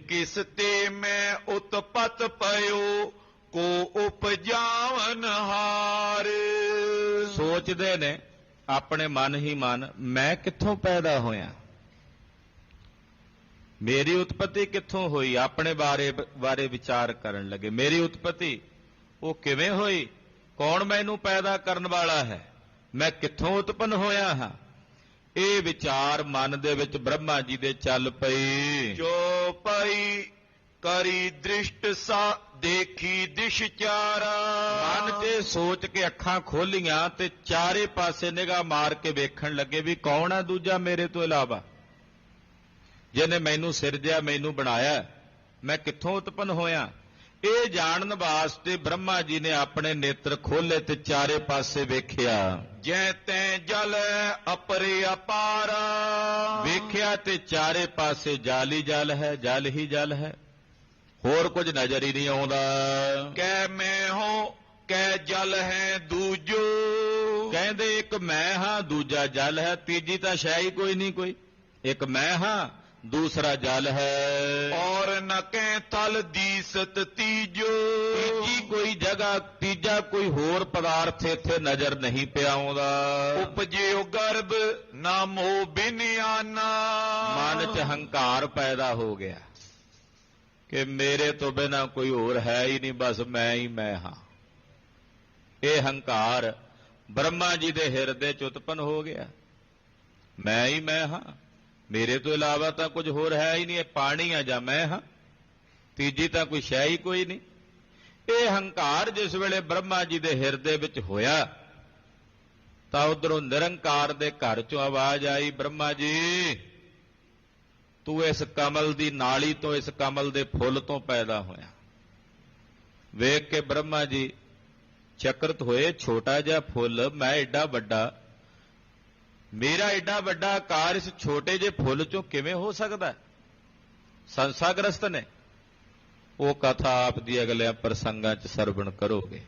[SPEAKER 2] ਕਿਸ ਤੇ ਮੈਂ ਉਤਪਤ ਪਇਓ, ਕੋ ਉਪਜਾਵਨ ਹਾਰ।
[SPEAKER 1] ਸੋਚਦੇ ਨੇ ਆਪਣੇ ਮਨ ਹੀ ਮਨ, ਮੈਂ ਕਿੱਥੋਂ ਪੈਦਾ ਹੋਇਆ, ਮੇਰੀ ਉਤਪਤੀ ਕਿੱਥੋਂ ਹੋਈ। ਆਪਣੇ ਬਾਰੇ ਵਿਚਾਰ ਕਰਨ ਲੱਗੇ। ਮੇਰੀ ਉਤਪਤੀ ਉਹ ਕਿਵੇਂ ਹੋਈ, ਕੌਣ ਮੈਨੂੰ ਪੈਦਾ ਕਰਨ ਵਾਲਾ ਹੈ, ਮੈਂ ਕਿੱਥੋਂ ਉਤਪੰਨ ਹੋਇਆ ਹਾਂ। ਇਹ ਵਿਚਾਰ ਮਨ ਦੇ ਵਿੱਚ ਬ੍ਰਹਮਾ ਜੀ ਦੇ ਚੱਲ ਪਈ।
[SPEAKER 2] ਜੋ ਪਈ ਕਰੀ ਦ੍ਰਿਸ਼ਟ ਸਾ ਦੇਖੀ ਦਿਸ਼ ਚਾਰਾ।
[SPEAKER 1] ਮਨ 'ਚ ਸੋਚ ਕੇ ਅੱਖਾਂ ਖੋਲੀਆਂ ਤੇ 4 ਪਾਸੇ ਨਿਗਾਹ ਮਾਰ ਕੇ ਵੇਖਣ ਲੱਗੇ ਵੀ ਕੌਣ ਆ ਦੂਜਾ ਮੇਰੇ ਤੋਂ ਇਲਾਵਾ, ਜਿਹਨੇ ਮੈਨੂੰ ਸਿਰਜਿਆ, ਮੈਨੂੰ ਬਣਾਇਆ, ਮੈਂ ਕਿੱਥੋਂ ਉਤਪੰਨ ਹੋਇਆ। ਇਹ ਜਾਣਨ ਵਾਸਤੇ ਬ੍ਰਹਮਾ ਜੀ ਨੇ ਆਪਣੇ ਨੇਤਰ ਖੋਲੇ ਤੇ 4 ਪਾਸੇ ਵੇਖਿਆ।
[SPEAKER 2] ਜੈ ਤੈ ਜਲ ਅਪਰੇ ਅਪਾਰਾ,
[SPEAKER 1] ਵੇਖਿਆ ਤੇ 4 ਪਾਸੇ ਜਲ ਹੀ ਜਲ ਹੈ, ਜਲ ਹੀ ਜਲ ਹੈ, ਹੋਰ ਕੁਝ ਨਜ਼ਰ ਹੀ ਨਹੀਂ ਆਉਂਦਾ।
[SPEAKER 2] ਕਹਿ ਮੈਂ ਹੋ ਕਹਿ ਜਲ ਹੈ ਦੂਜੋ,
[SPEAKER 1] ਕਹਿੰਦੇ ਇੱਕ ਮੈਂ ਹਾਂ, ਦੂਜਾ ਜਲ ਹੈ, ਤੀਜੀ ਤਾਂ ਸ਼ੈ ਹੀ ਕੋਈ ਨਹੀਂ ਕੋਈ। ਇੱਕ ਮੈਂ ਹਾਂ, ਦੂਸਰਾ ਜਲ ਹੈ।
[SPEAKER 2] ਔਰ ਨ ਕਹਿ ਤਲ ਦੀਸਤ ਤੀਜੋ,
[SPEAKER 1] ਤੀਜੀ ਕੋਈ ਜਗ੍ਹਾ, ਤੀਜਾ ਕੋਈ ਹੋਰ ਪਦਾਰਥ ਇੱਥੇ ਨਜ਼ਰ ਨਹੀਂ ਪਿਆ ਆਉਂਦਾ।
[SPEAKER 2] ਉਪਜਿਓ ਗਰਭ ਨਾ ਮੋਹ ਬਿਨਿਆਨਾ,
[SPEAKER 1] ਮਨ 'ਚ ਹੰਕਾਰ ਪੈਦਾ ਹੋ ਗਿਆ ਕਿ ਮੇਰੇ ਤੋਂ ਬਿਨਾਂ ਕੋਈ ਹੋਰ ਹੈ ਹੀ ਨਹੀਂ, ਬਸ ਮੈਂ ਹੀ ਮੈਂ ਹਾਂ। ਇਹ ਹੰਕਾਰ ਬ੍ਰਹਮਾ ਜੀ ਦੇ ਹਿਰਦੇ 'ਚ ਉਤਪੰਨ ਹੋ ਗਿਆ। ਮੈਂ ਹੀ ਮੈਂ ਹਾਂ, ਮੇਰੇ ਤੋਂ ਇਲਾਵਾ ਤਾਂ ਕੁਝ ਹੋਰ ਹੈ ਹੀ ਨਹੀਂ। ਇਹ ਪਾਣੀ ਆ ਜਾਂ ਮੈਂ ਹਾਂ, ਤੀਜੀ ਤਾਂ ਕੋਈ ਸ਼ੈ ਹੀ ਕੋਈ ਨਹੀਂ। ਇਹ ਹੰਕਾਰ ਜਿਸ ਵੇਲੇ ਬ੍ਰਹਮਾ ਜੀ ਦੇ ਹਿਰਦੇ ਵਿੱਚ ਹੋਇਆ ਤਾਂ ਉਧਰੋਂ ਨਿਰੰਕਾਰ ਦੇ ਘਰ 'ਚੋਂ ਆਵਾਜ਼ ਆਈ, ਬ੍ਰਹਮਾ ਜੀ ਤੂੰ ਇਸ ਕਮਲ ਦੀ ਨਾਲੀ ਤੋਂ, ਇਸ ਕਮਲ ਦੇ ਫੁੱਲ ਤੋਂ ਪੈਦਾ ਹੋਇਆ। ਵੇਖ ਕੇ ਬ੍ਰਹਮਾ ਜੀ ਚਕਰਤ ਹੋਏ, ਛੋਟਾ ਜਿਹਾ ਫੁੱਲ, ਮੈਂ ਏਡਾ ਵੱਡਾ, ਮੇਰਾ ਏਡਾ ਵੱਡਾ ਆਕਾਰ ਇਸ ਛੋਟੇ ਜਿਹੇ ਫੁੱਲ ਚੋਂ ਕਿਵੇਂ ਹੋ ਸਕਦਾ। ਸੰਸਾਗ੍ਰਸਤ ਨੇ। ਉਹ ਕਥਾ ਆਪ ਦੀ ਅਗਲੇ ਪ੍ਰਸੰਗਾਂ 'ਚ ਸਰਵਣ ਕਰੋਗੇ।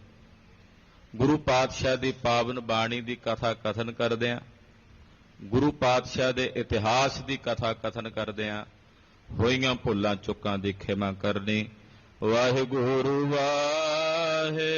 [SPEAKER 1] ਗੁਰੂ ਪਾਤਸ਼ਾਹ ਦੀ ਪਾਵਨ ਬਾਣੀ ਦੀ ਕਥਾ ਕਥਨ ਕਰਦਿਆਂ, ਗੁਰੂ ਪਾਤਸ਼ਾਹ ਦੇ ਇਤਿਹਾਸ ਦੀ ਕਥਾ ਕਥਨ ਕਰਦਿਆਂ ਹੋਈਆਂ ਭੁੱਲਾਂ ਚੁੱਕਾਂ ਦੀ ਖਿਮਾ ਕਰਨੀ। ਵਾਹਿਗੁਰੂ ਵਾਹਿਗੁਰੂ